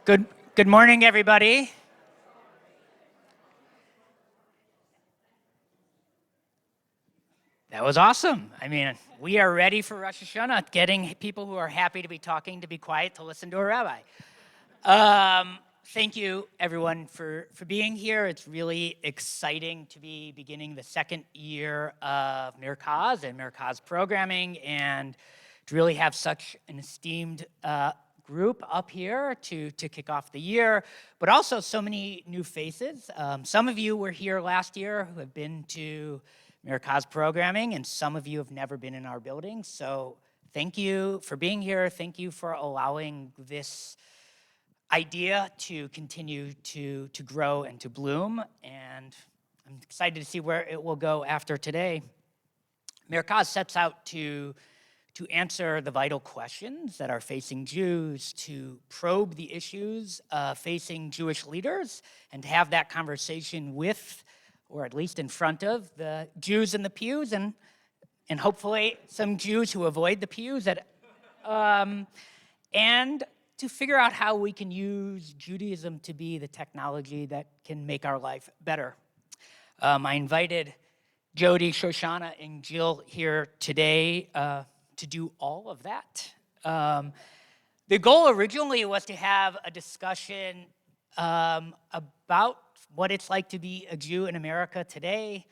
Good morning, everybody. That was awesome. I mean, we are ready for Rosh Hashanah, getting people who are happy to be talking to be quiet to listen to a rabbi. Thank you, everyone, for being here. It's really exciting to be beginning the second year of Mercaz and Mercaz programming, and to really have such an esteemed group up here to kick off the year, but also so many new faces. Some of you were here last year who have been to Mercaz programming, and some of you have never been in our building. So thank you for being here. Thank you for allowing this idea to continue to grow and to bloom. And I'm excited to see where it will go after today. Mercaz sets out to answer the vital questions that are facing Jews, to probe the issues facing Jewish leaders, and to have that conversation with, or at least in front of, the Jews in the pews, and hopefully some Jews who avoid the pews, and to figure out how we can use Judaism to be the technology that can make our life better. I invited Jodi, Shoshanah, and Jill here today to do all of that. The goal originally was to have a discussion about what it's like to be a Jew in America today,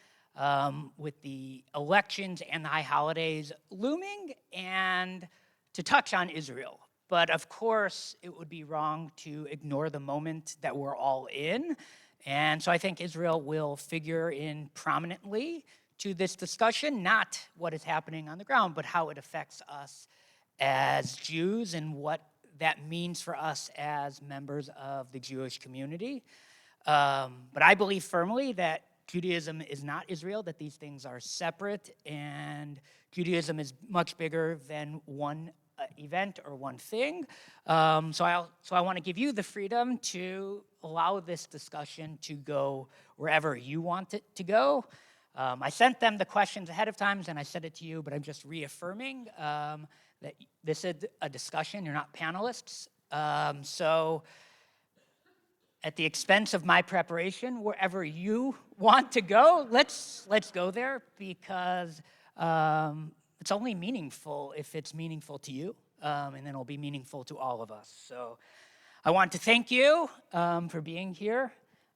with the elections and the high holidays looming, and to touch on Israel. But of course, it would be wrong to ignore the moment that we're all in. And so I think Israel will figure in prominently to this discussion, not what is happening on the ground, but how it affects us as Jews and what that means for us as members of the Jewish community. But I believe firmly that Judaism is not Israel, that these things are separate, and Judaism is much bigger than one event or one thing. So I want to give you the freedom to allow this discussion to go wherever you want it to go. I sent them the questions ahead of time, and I said it to you, but I'm just reaffirming that this is a discussion. You're not panelists. So at the expense of my preparation, wherever you want to go, let's go there, because it's only meaningful if it's meaningful to you, and then it'll be meaningful to all of us. So I want to thank you for being here,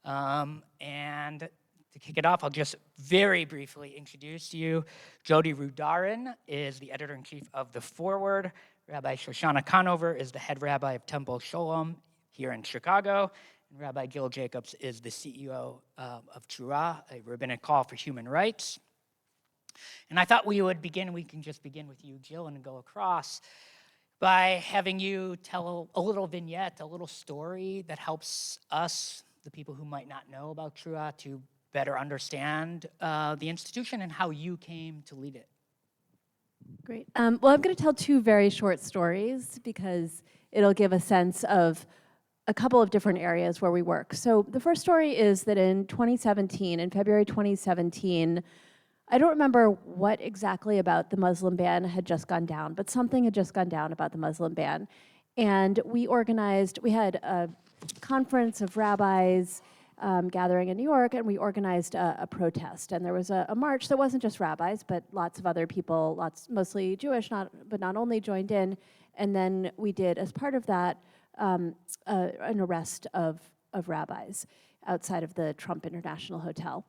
and to kick it off, I'll just very briefly introduce you. Jodi Rudoren is the editor-in-chief of The Forward. Rabbi Shoshanah Conover is the head rabbi of Temple Sholom here in Chicago. And Rabbi Jill Jacobs is the CEO of Trua, a Rabbinic Call for human rights. And I thought we can just begin with you, Jill, and go across by having you tell a little vignette, a little story that helps us, the people who might not know about Trua, to better understand the institution and how you came to lead it. Great. Well, I'm going to tell two very short stories because it'll give a sense of a couple of different areas where we work. So the first story is that in February 2017, I don't remember what exactly about the Muslim ban had just gone down, but something had just gone down about the Muslim ban. And we had a conference of rabbis gathering in New York, and we organized a protest. And there was a march that wasn't just rabbis, but lots of other people, mostly Jewish, but not only, joined in. And then we did, as part of that, an arrest of rabbis outside of the Trump International Hotel.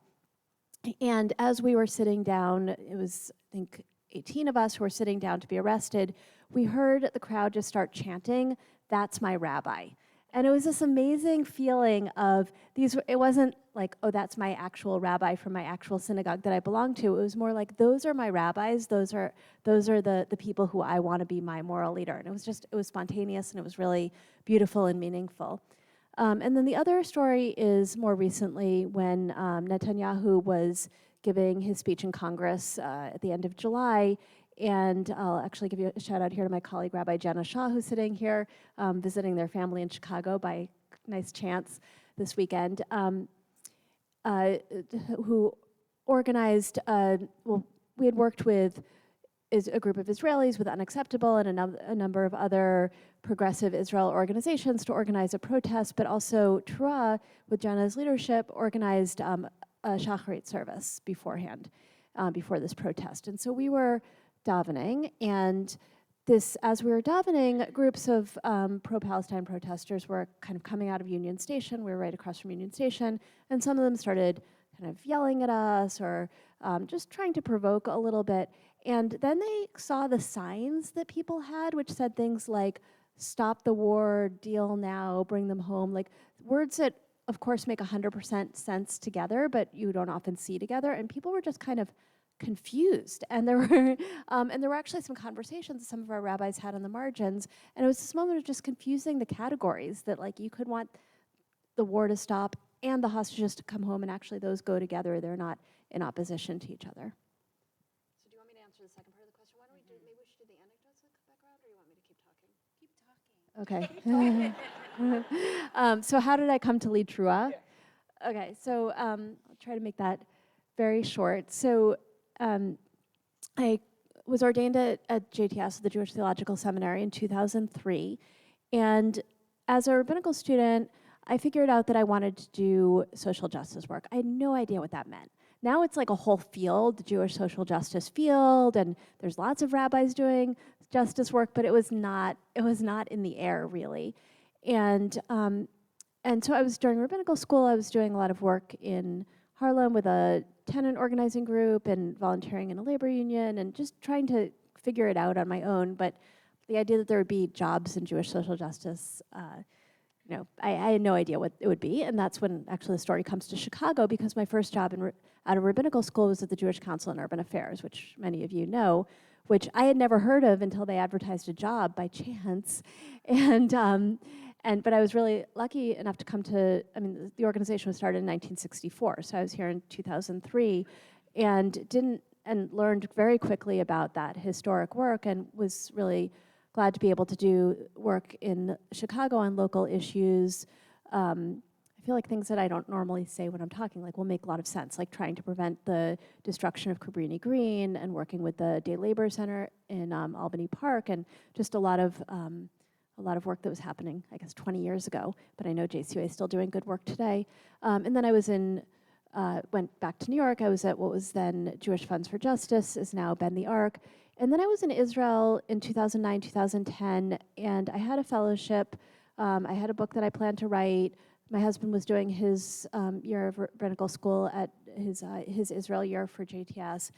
And as we were sitting down, it was, I think, 18 of us who were sitting down to be arrested, we heard the crowd just start chanting, "That's my rabbi." And it was this amazing feeling of it wasn't like, oh, that's my actual rabbi from my actual synagogue that I belong to. It was more like, those are my rabbis, those are the people who I want to be my moral leader. And it was spontaneous, and it was really beautiful and meaningful. And then the other story is more recently when Netanyahu was giving his speech in Congress at the end of July. And I'll actually give you a shout out here to my colleague, Rabbi Jenna Shah, who's sitting here, visiting their family in Chicago by nice chance this weekend, who organized, we had worked with is a group of Israelis with Unacceptable and a number of other progressive Israel organizations to organize a protest, but also Torah, with Jenna's leadership, organized a Shacharit service beforehand, before this protest. And so we were davening, and as we were davening, groups of pro-Palestine protesters were kind of coming out of Union Station. We were right across from Union Station, and some of them started kind of yelling at us or just trying to provoke a little bit. And then they saw the signs that people had, which said things like, "Stop the war, deal now, bring them home," like words that, of course, make 100% sense together, but you don't often see together. And people were just kind of confused. And there were actually some conversations that some of our rabbis had on the margins. And it was this moment of just confusing the categories, that like you could want the war to stop and the hostages to come home, and actually those go together. They're not in opposition to each other. So do you want me to answer the second part of the question? Why don't we maybe we should do the anecdotes that come back around, or you want me to keep talking? Keep talking. Okay. So how did I come to lead Trua? Yeah. Okay, so I'll try to make that very short. So I was ordained at JTS, the Jewish Theological Seminary, in 2003. And as a rabbinical student, I figured out that I wanted to do social justice work. I had no idea what that meant. Now it's like a whole field, the Jewish social justice field, and there's lots of rabbis doing justice work, but it was not in the air, really. And so I was, during rabbinical school, I was doing a lot of work in Harlem with a tenant organizing group and volunteering in a labor union and just trying to figure it out on my own. But the idea that there would be jobs in Jewish social justice, I had no idea what it would be. And that's when actually the story comes to Chicago, because my first job out of rabbinical school was at the Jewish Council on Urban Affairs, which many of you know, which I had never heard of until they advertised a job by chance. But I was really lucky enough to come to, the organization was started in 1964, so I was here in 2003, and learned very quickly about that historic work, and was really glad to be able to do work in Chicago on local issues. I feel like things that I don't normally say when I'm talking will make a lot of sense, like trying to prevent the destruction of Cabrini Green and working with the Day Labor Center in Albany Park, and just a lot of work that was happening, I guess, 20 years ago. But I know JCUA is still doing good work today. And then I was went back to New York. I was at what was then Jewish Funds for Justice, is now Bend the Arc. And then I was in Israel in 2009, 2010, and I had a fellowship. I had a book that I planned to write. My husband was doing his year of rabbinical school at his Israel year for JTS,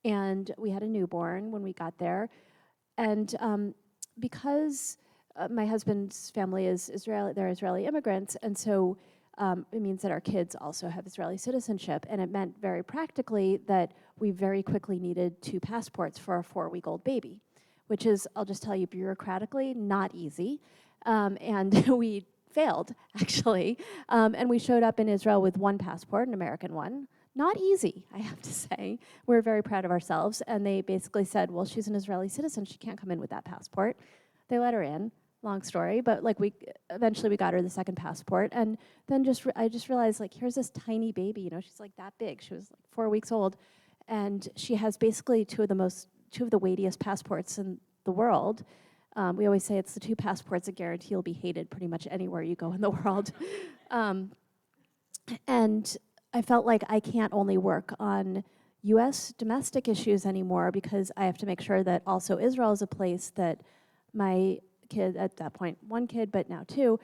and we had a newborn when we got there. And because my husband's family is Israeli, they're Israeli immigrants, and so it means that our kids also have Israeli citizenship, and it meant very practically that we very quickly needed 2 passports for a 4-week-old baby, which is, I'll just tell you bureaucratically, not easy, and we failed, actually, and we showed up in Israel with 1 passport, an American one. Not easy, I have to say. We're very proud of ourselves, and they basically said, well, she's an Israeli citizen, she can't come in with that passport. They let her in. Long story, but eventually we got her the 2nd passport, and then I just realized, here's this tiny baby, she's that big. She was 4 weeks old, and she has basically two of the weightiest passports in the world. We always say it's the 2 passports that guarantee you'll be hated pretty much anywhere you go in the world. And I felt like I can't only work on U.S. domestic issues anymore, because I have to make sure that also Israel is a place that my kid, at that point 1 kid, but now 2,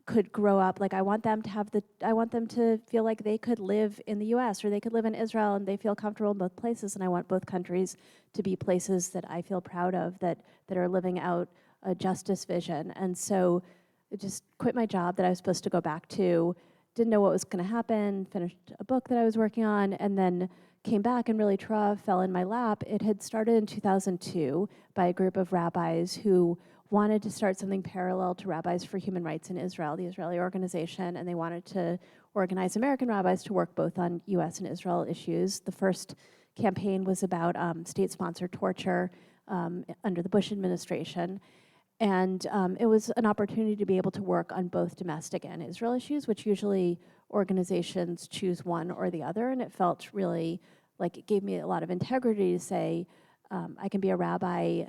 could grow up. I want them to feel like they could live in the U.S. or they could live in Israel, and they feel comfortable in both places. And I want both countries to be places that I feel proud of, that are living out a justice vision. And so I just quit my job that I was supposed to go back to, didn't know what was going to happen, finished a book that I was working on, and then came back, and really Torah fell in my lap. It had started in 2002 by a group of rabbis who wanted to start something parallel to Rabbis for Human Rights in Israel, the Israeli organization, and they wanted to organize American rabbis to work both on U.S. and Israel issues. The first campaign was about state-sponsored torture under the Bush administration, and it was an opportunity to be able to work on both domestic and Israel issues, which usually organizations choose one or the other, and it felt really like it gave me a lot of integrity to say, I can be a rabbi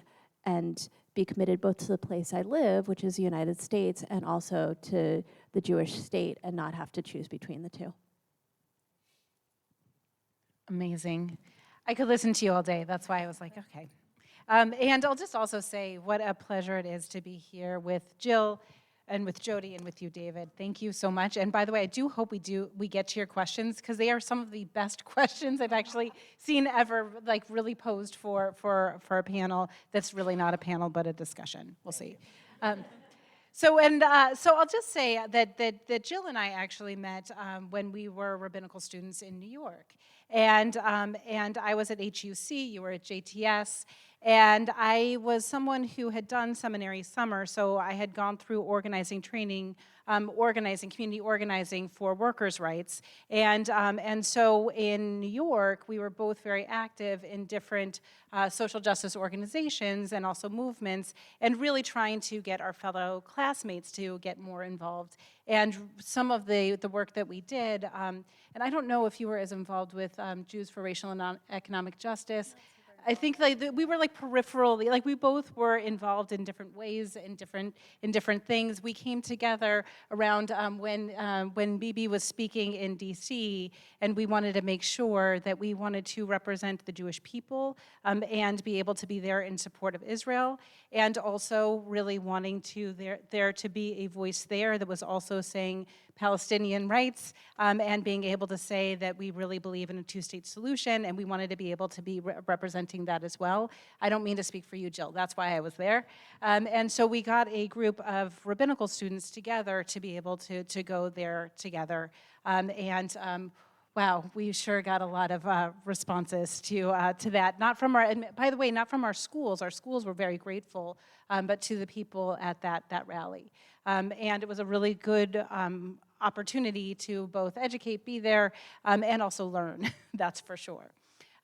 and be committed both to the place I live, which is the United States, and also to the Jewish state, and not have to choose between the two. Amazing. I could listen to you all day. That's why I was like, okay. And I'll just also say what a pleasure it is to be here with Jill and with Jodi and with you, David. Thank you so much. And by the way, I do hope we get to your questions, because they are some of the best questions I've actually seen ever, like really posed for a panel that's really not a panel but a discussion. We'll see. So I'll just say that Jill and I actually met when we were rabbinical students in New York, and I was at HUC, you were at JTS, and I was someone who had done seminary summer, so I had gone through organizing training, community organizing for workers' rights, and so in New York we were both very active in different social justice organizations and also movements, and really trying to get our fellow classmates to get more involved. And some of the work that we did, and I don't know if you were as involved with Jews for Racial and Economic Justice. I think we were like peripherally, like we both were involved in different ways, in different things. We came together around when Bibi was speaking in DC, and we wanted to make sure that we wanted to represent the Jewish people and be able to be there in support of Israel, and also really wanting to there to be a voice there that was also saying Palestinian rights, and being able to say that we really believe in a two-state solution, and we wanted to be able to be representing that as well. I don't mean to speak for you, Jill, that's why I was there. And so we got a group of rabbinical students together to be able to go there together. Wow, we sure got a lot of responses to that. Not from and by the way, not from our schools. Our schools were very grateful, but to the people at that rally. And it was a really good opportunity to both educate, be there, and also learn, that's for sure.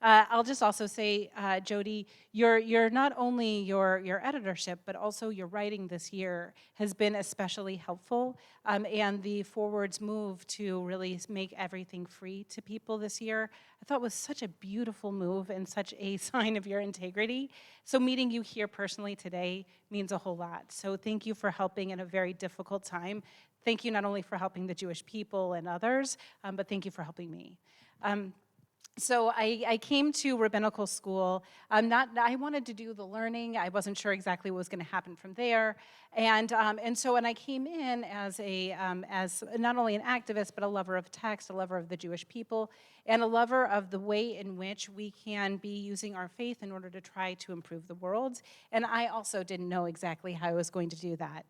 I'll just also say, Jodi, you're not only your editorship, but also your writing this year has been especially helpful, and the Forward's move to really make everything free to people this year, I thought was such a beautiful move and such a sign of your integrity. So meeting you here personally today means a whole lot. So thank you for helping in a very difficult time. Thank you not only for helping the Jewish people and others, but thank you for helping me. So I came to rabbinical school. I wanted to do the learning. I wasn't sure exactly what was going to happen from there, and so I came in as not only an activist but a lover of text, a lover of the Jewish people, and a lover of the way in which we can be using our faith in order to try to improve the world. And I also didn't know exactly how I was going to do that.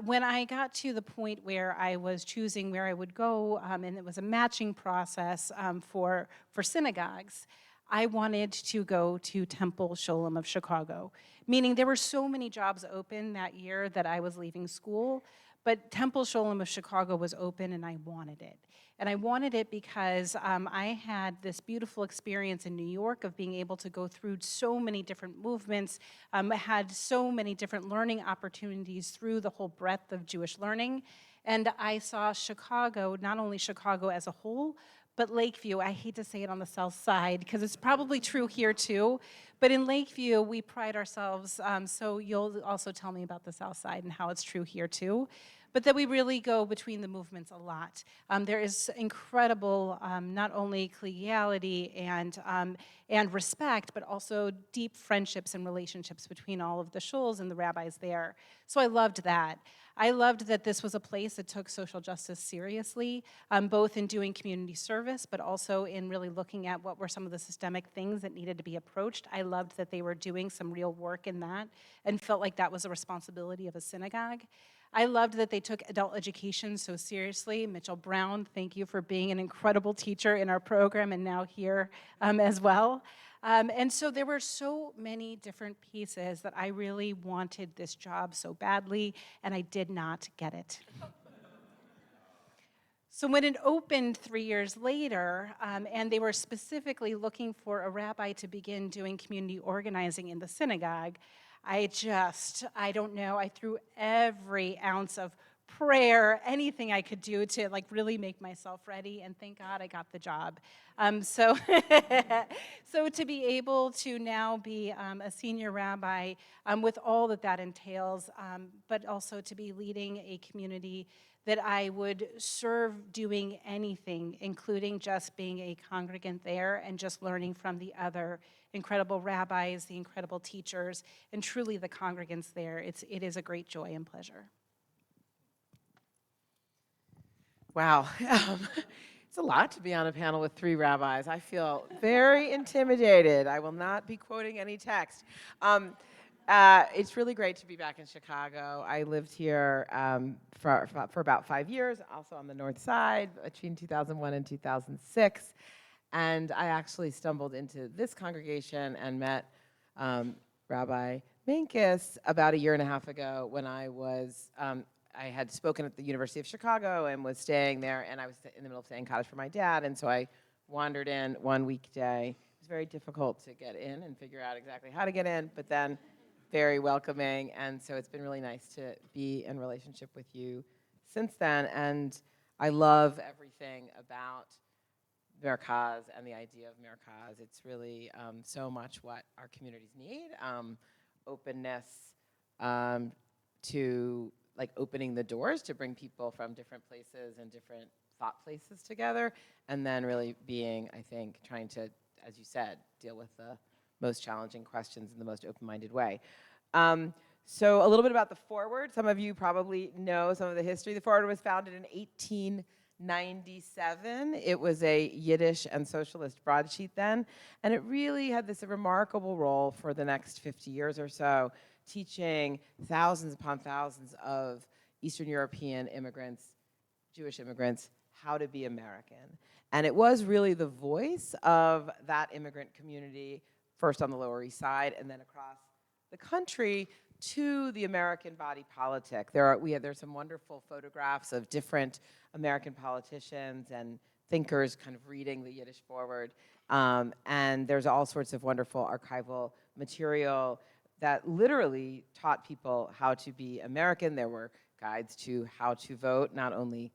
When I got to the point where I was choosing where I would go, and it was a matching process for synagogues, I wanted to go to Temple Sholom of Chicago, meaning there were so many jobs open that year that I was leaving school, but Temple Sholom of Chicago was open and I wanted it. And I wanted it because I had this beautiful experience in New York of being able to go through so many different movements, had so many different learning opportunities through the whole breadth of Jewish learning. And I saw Chicago, not only Chicago as a whole, but Lakeview. I hate to say it on the south side because it's probably true here too, but in Lakeview we pride ourselves, so you'll also tell me about the south side and how it's true here too, but that we really go between the movements a lot. There is incredible, not only collegiality and respect, but also deep friendships and relationships between all of the shuls and the rabbis there. So I loved that. I loved that this was a place that took social justice seriously, both in doing community service, but also in really looking at what were some of the systemic things that needed to be approached. I loved that they were doing some real work in that and felt like that was a responsibility of a synagogue. I loved that they took adult education so seriously. Mitchell Brown, thank you for being an incredible teacher in our program and now here as well. And so there were so many different pieces that I really wanted this job so badly, and I did not get it. So when it opened 3 years later, and they were specifically looking for a rabbi to begin doing community organizing in the synagogue, I don't know, I threw every ounce of prayer, anything I could do to like really make myself ready, and thank God I got the job. So, so to be able to now be a senior rabbi with all that that entails, but also to be leading a community that I would serve doing anything, including just being a congregant there and just learning from the other incredible rabbis, the incredible teachers, and truly the congregants there. It is a great joy and pleasure. Wow. It's a lot to be on a panel with 3 rabbis. I feel very intimidated. I will not be quoting any text. It's really great to be back in Chicago. I lived here for about 5 years, also on the north side between 2001 and 2006. And I actually stumbled into this congregation and met Rabbi Minkus about 1.5 years ago when I had spoken at the University of Chicago and was staying there, and I was in the middle of staying cottage for my dad, and so I wandered in one weekday. It was very difficult to get in and figure out exactly how to get in, but then very welcoming, and so it's been really nice to be in relationship with you since then, and I love everything about Mercaz and the idea of Mercaz. It's really so much what our communities need, openness to like opening the doors to bring people from different places and different thought places together, and then really being, I think, trying to, as you said, deal with the most challenging questions in the most open-minded way. So a little bit about the Forward. Some of you probably know some of the history. The Forward was founded in 1897. It was a Yiddish and socialist broadsheet then, and it really had this remarkable role for the next 50 years or so, teaching thousands upon thousands of Eastern European immigrants, Jewish immigrants, how to be American. And it was really the voice of that immigrant community, first on the Lower East Side and then across the country to the American body politic. There's some wonderful photographs of different American politicians and thinkers kind of reading the Yiddish Forward. And there's all sorts of wonderful archival material that literally taught people how to be American. There were guides to how to vote, not only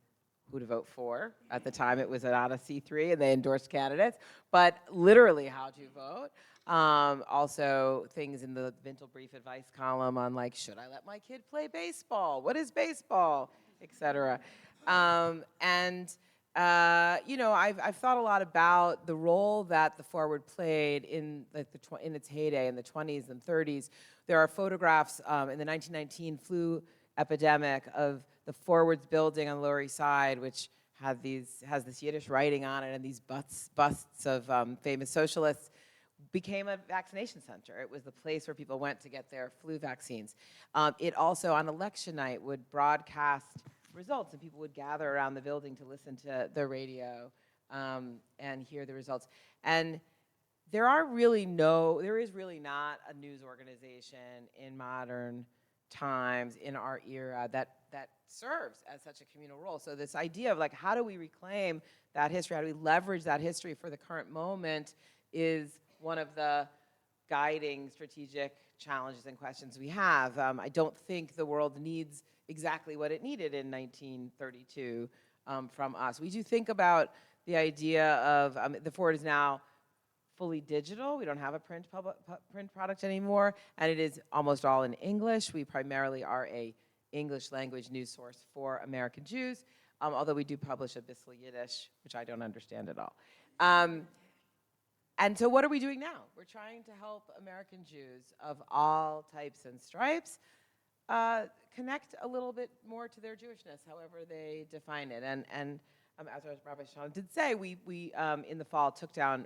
who to vote for. At the time, it was not a C3, and they endorsed candidates, but literally how to vote. Also, things in the Vintel Brief advice column on, like, should I let my kid play baseball? What is baseball? Et cetera. I've thought a lot about the role that the Forward played in in its heyday in the 20s and 30s. There are photographs in the 1919 flu epidemic of the Forward's building on the Lower East Side, which has this Yiddish writing on it, and these busts of famous socialists, became a vaccination center. It was the place where people went to get their flu vaccines. It also, on election night, would broadcast results, and people would gather around the building to listen to the radio and hear the results. And there is really not a news organization in modern times, in our era, that serves as such a communal role. So this idea of, like, how do we reclaim that history, how do we leverage that history for the current moment, is one of the guiding strategic challenges and questions we have. I don't think the world needs exactly what it needed in 1932 from us. We do think about the idea of, the Forward is now fully digital. We don't have a print product anymore, and it is almost all in English. We primarily are a English language news source for American Jews, although we do publish a Bissl Yiddish, which I don't understand at all. And so what are we doing now? We're trying to help American Jews of all types and stripes connect a little bit more to their Jewishness, however they define it. And as Rabbi Shoshanah did say, we in the fall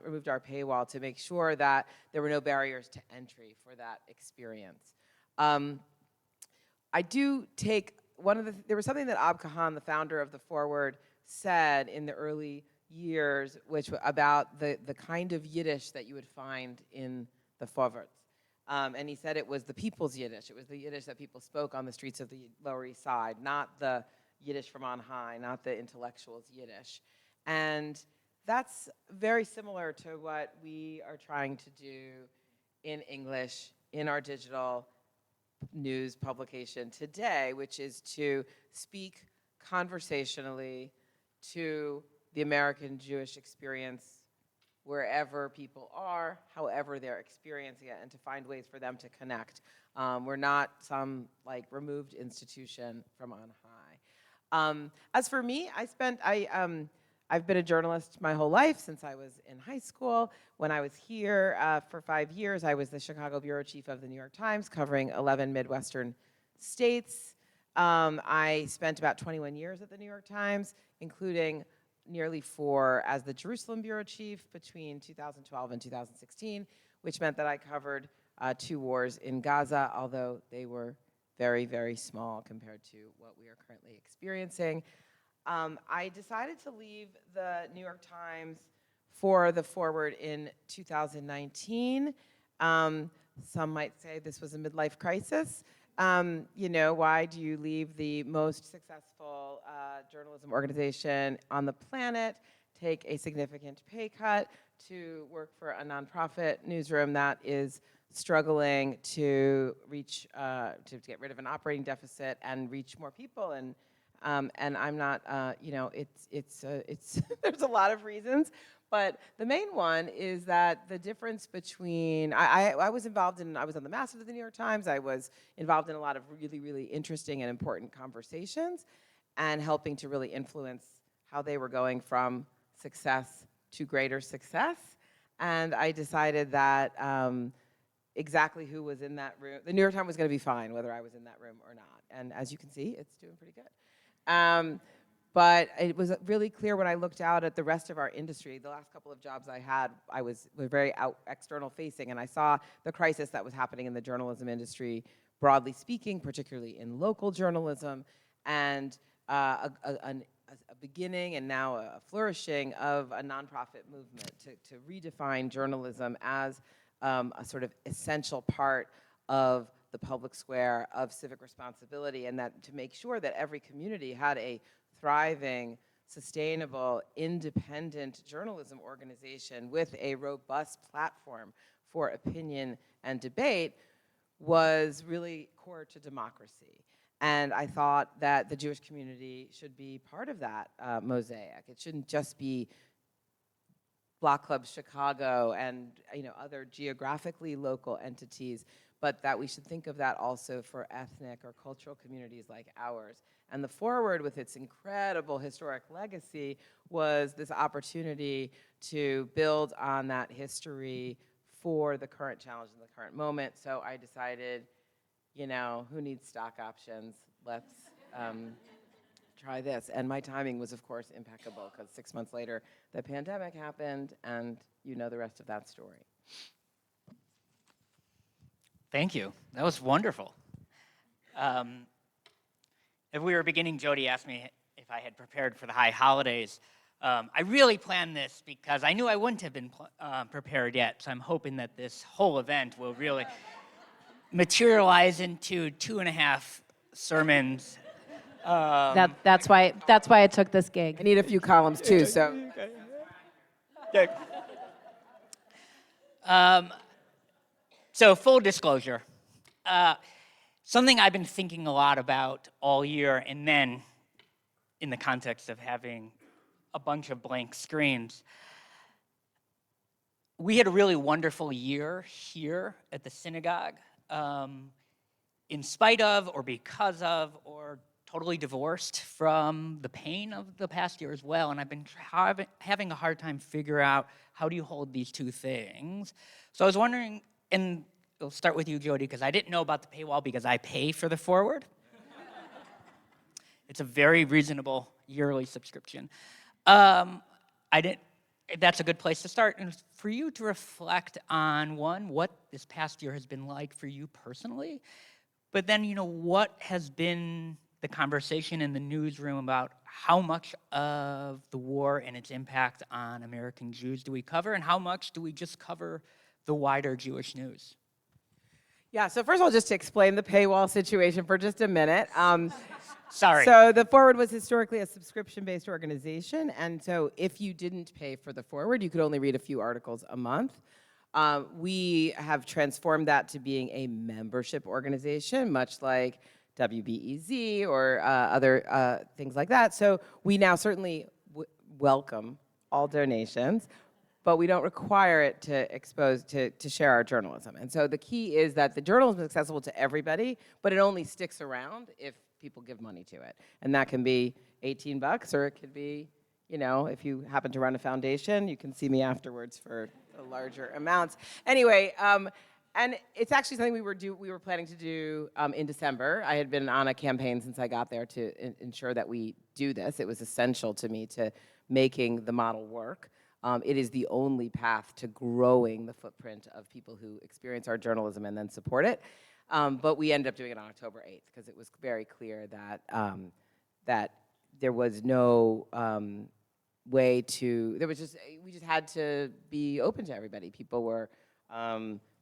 removed our paywall to make sure that there were no barriers to entry for that experience. I do take there was something that Ab Kahan, the founder of the Forward, said in the early years, which about the kind of Yiddish that you would find in the Forward. And he said it was the people's Yiddish. It was the Yiddish that people spoke on the streets of the Lower East Side, not the Yiddish from on high, not the intellectuals' Yiddish. And that's very similar to what we are trying to do in English, in our digital news publication today, which is to speak conversationally to the American Jewish experience wherever people are, however they're experiencing it, and to find ways for them to connect. We're not some like removed institution from on high. As for me, I've been a journalist my whole life since I was in high school. When I was here for 5 years, I was the Chicago bureau chief of the New York Times, covering 11 Midwestern states. I spent about 21 years at the New York Times, including nearly 4 as the Jerusalem bureau chief between 2012 and 2016, which meant that I covered 2 wars in Gaza, although they were very, very small compared to what we are currently experiencing. I decided to leave the New York Times for the Forward in 2019. Some might say this was a midlife crisis. Why do you leave the most successful journalism organization on the planet, take a significant pay cut to work for a nonprofit newsroom that is struggling to reach, to get rid of an operating deficit and reach more people? And I'm not, it's there's a lot of reasons, but the main one is that the difference between, I was involved in, I was on the masthead of the New York Times. I was involved in a lot of really, really interesting and important conversations and helping to really influence how they were going from success to greater success. And I decided that exactly who was in that room, the New York Times was going to be fine whether I was in that room or not. And as you can see, it's doing pretty good. But it was really clear when I looked out at the rest of our industry. The last couple of jobs I had, I was very external facing, and I saw the crisis that was happening in the journalism industry, broadly speaking, particularly in local journalism, and a beginning and now a flourishing of a nonprofit movement to redefine journalism as a sort of essential part of the public square of civic responsibility, and that to make sure that every community had a thriving, sustainable, independent journalism organization with a robust platform for opinion and debate was really core to democracy. And I thought that the Jewish community should be part of that mosaic. It shouldn't just be Block Club Chicago and other geographically local entities, but that we should think of that also for ethnic or cultural communities like ours. And the Forward, with its incredible historic legacy, was this opportunity to build on that history for the current challenge in the current moment. So I decided, who needs stock options? Let's try this. And my timing was, of course, impeccable, because 6 months later, the pandemic happened, and you know the rest of that story. Thank you. That was wonderful. As we were beginning, Jodi asked me if I had prepared for the high holidays. I really planned this because I knew I wouldn't have been prepared yet, so I'm hoping that this whole event will really materialize into 2.5 sermons. That's why I took this gig. I need a few columns too, so. So full disclosure, something I've been thinking a lot about all year, and then in the context of having a bunch of blank screens, we had a really wonderful year here at the synagogue, in spite of or because of or totally divorced from the pain of the past year as well. And I've been having a hard time figuring out how do you hold these two things. So I was wondering, and we'll start with you, Jodi, because I didn't know about the paywall because I pay for the Forward. It's a very reasonable yearly subscription. That's a good place to start. And for you to reflect on, one, what this past year has been like for you personally, but then, what has been the conversation in the newsroom about how much of the war and its impact on American Jews do we cover, and how much do we just cover the wider Jewish news? Yeah, so first of all, just to explain the paywall situation for just a minute. Sorry. So the Forward was historically a subscription-based organization, and so if you didn't pay for the Forward, you could only read a few articles a month. We have transformed that to being a membership organization, much like WBEZ or other things like that. So we now certainly welcome all donations, but we don't require it to share our journalism. And so the key is that the journalism is accessible to everybody, but it only sticks around if people give money to it. And that can be $18, or it could be, you know, if you happen to run a foundation, you can see me afterwards for the larger amounts. Anyway, and it's actually something we were planning to do in December. I had been on a campaign since I got there to ensure that we do this. It was essential to me to making the model work. It is the only path to growing the footprint of people who experience our journalism and then support it. But we ended up doing it on October 8th because it was very clear that that there was no way to, we just had to be open to everybody. People were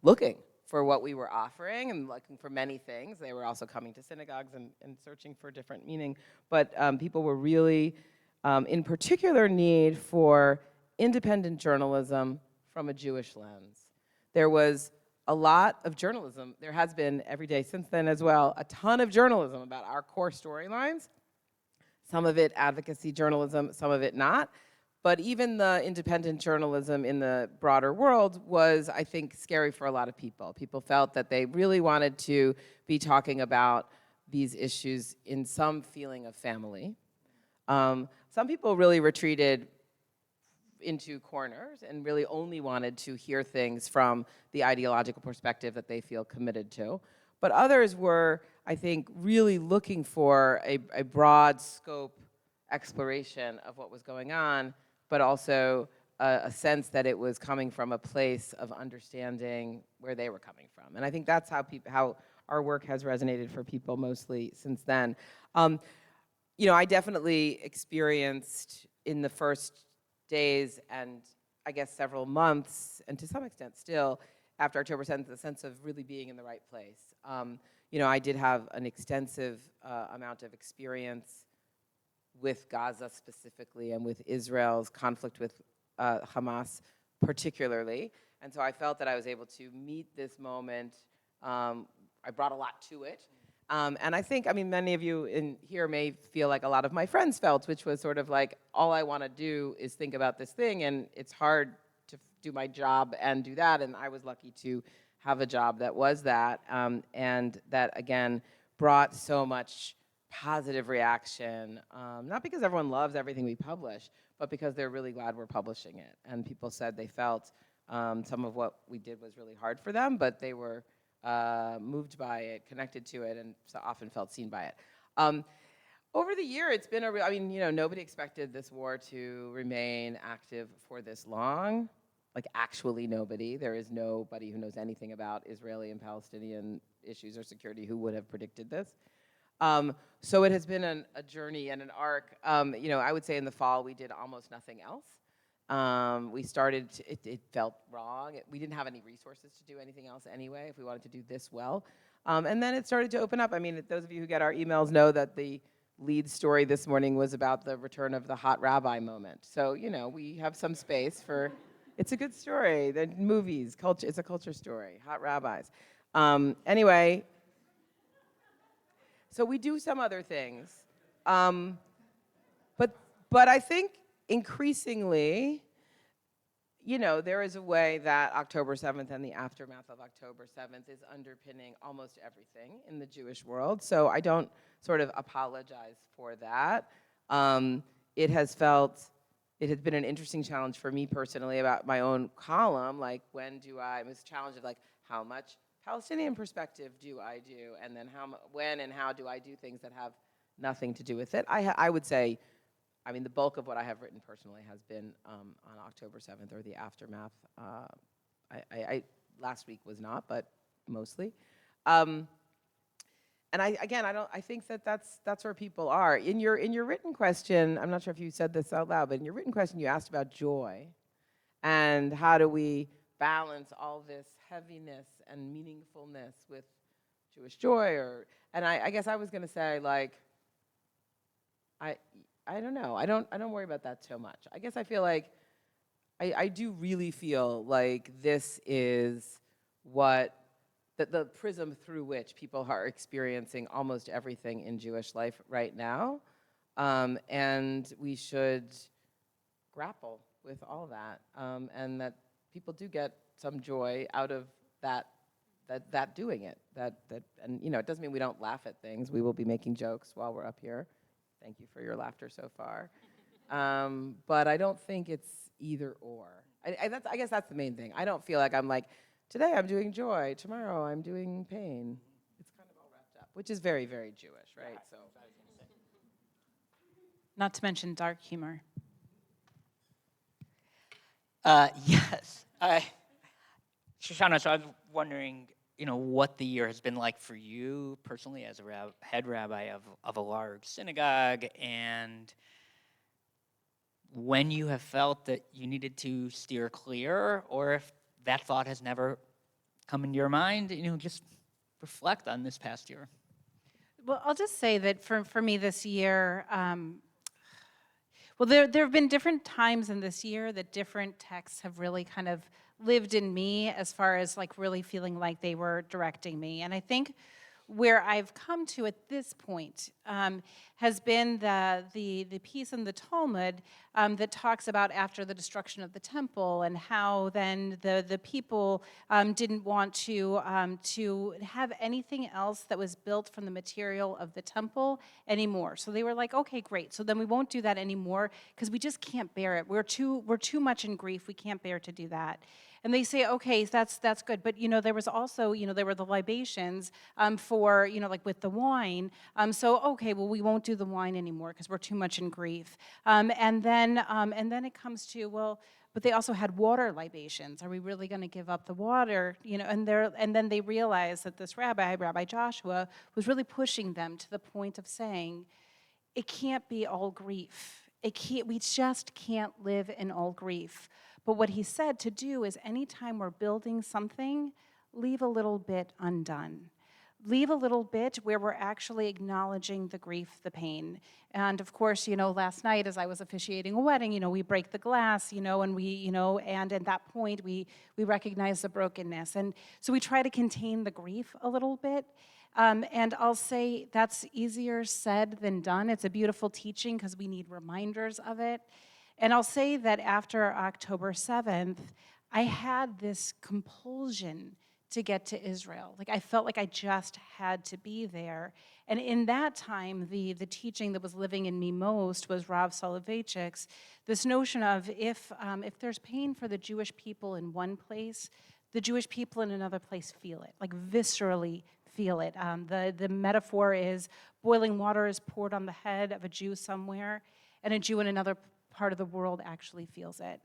looking for what we were offering and looking for many things. They were also coming to synagogues and searching for different meaning. But people were really in particular need for independent journalism from a Jewish lens. There was a lot of journalism. There has been every day since then as well, a ton of journalism about our core storylines. Some of it advocacy journalism, some of it not. But even the independent journalism in the broader world was, I think, scary for a lot of people. People felt that they really wanted to be talking about these issues in some feeling of family. Some people really retreated into corners and really only wanted to hear things from the ideological perspective that they feel committed to. But others were, I think, really looking for a broad scope exploration of what was going on, but also a sense that it was coming from a place of understanding where they were coming from. And I think that's how our work has resonated for people mostly since then. You know, I definitely experienced in the first days and I guess several months, and to some extent still, after October 7th, the sense of really being in the right place. You know, I did have an extensive amount of experience with Gaza specifically and with Israel's conflict with Hamas particularly. And so I felt that I was able to meet this moment. I brought a lot to it. And I think, I mean, many of you in here may feel like a lot of my friends felt, which was sort of like, all I want to do is think about this thing, and it's hard to do my job and do that. And I was lucky to have a job that was that, and that, again, brought so much positive reaction, not because everyone loves everything we publish, but because they're really glad we're publishing it. And people said they felt some of what we did was really hard for them, but they were moved by it, connected to it, and so often felt seen by it. Over the year, it's been I mean, you know, nobody expected this war to remain active for this long. Like, actually nobody. There is nobody who knows anything about Israeli and Palestinian issues or security who would have predicted this. So it has been a journey and an arc. You know, I would say in the fall, we did almost nothing else. We started, it felt wrong. We didn't have any resources to do anything else anyway, if we wanted to do this well. And then it started to open up. I mean, those of you who get our emails know that the lead story this morning was about the return of the hot rabbi moment. So, you know, we have some space for, it's a good story. The movies, culture, it's a culture story, hot rabbis. Anyway, so we do some other things. But I think increasingly, you know, there is a way that October 7th and the aftermath of October 7th is underpinning almost everything in the Jewish world. So I don't sort of apologize for that. It has been an interesting challenge for me personally about my own column. Like, it was a challenge of like, how much Palestinian perspective do I do? And then when and how do I do things that have nothing to do with it? I would say, I mean, the bulk of what I have written personally has been on October 7th or the aftermath. Last week was not, but mostly. And I think that's where people are. In your written question, I'm not sure if you said this out loud, but in your written question, you asked about joy and how do we balance all this heaviness and meaningfulness with Jewish joy, and I guess I was going to say, like, I don't know. I don't worry about that so much. I guess I feel like I do really feel like this is what the prism through which people are experiencing almost everything in Jewish life right now. And we should grapple with all that. And that people do get some joy out of that doing it. And it doesn't mean we don't laugh at things. We will be making jokes while we're up here. Thank you for your laughter so far. But I don't think it's either or. I guess that's the main thing. I don't feel like I'm like, today I'm doing joy, tomorrow I'm doing pain. It's kind of all wrapped up, which is very, very Jewish, right? So, Not to mention dark humor. Yes. Shoshanah, so I was wondering, what the year has been like for you personally as a head rabbi of a large synagogue, and when you have felt that you needed to steer clear, or if that thought has never come into your mind, just reflect on this past year. Well, I'll just say that for me this year, there have been different times in this year that different texts have really kind of lived in me as far as like really feeling like they were directing me. And I think where I've come to at this point has been the piece in the Talmud that talks about after the destruction of the temple and how then the people didn't want to have anything else that was built from the material of the temple anymore. So they were like, okay, great. So then we won't do that anymore because we just can't bear it. We're too much in grief. We can't bear to do that. And they say, okay, that's good. But, there was also, there were the libations for, like with the wine. So, okay, well, we won't do the wine anymore because we're too much in grief. And then it comes to, well, but they also had water libations. Are we really going to give up the water? And then they realized that this Rabbi Joshua, was really pushing them to the point of saying, it can't be all grief. We just can't live in all grief. But what he said to do is anytime we're building something, leave a little bit undone. Leave a little bit where we're actually acknowledging the grief, the pain. And of course, last night as I was officiating a wedding, we break the glass, and we, and at that point we recognize the brokenness. And so we try to contain the grief a little bit. And I'll say that's easier said than done. It's a beautiful teaching because we need reminders of it. And I'll say that after October 7th, I had this compulsion to get to Israel. Like I felt like I just had to be there. And in that time, the teaching that was living in me most was Rav Soloveitchik's, this notion of if there's pain for the Jewish people in one place, the Jewish people in another place feel it, like viscerally feel it. The metaphor is boiling water is poured on the head of a Jew somewhere, and a Jew in another part of the world actually feels it.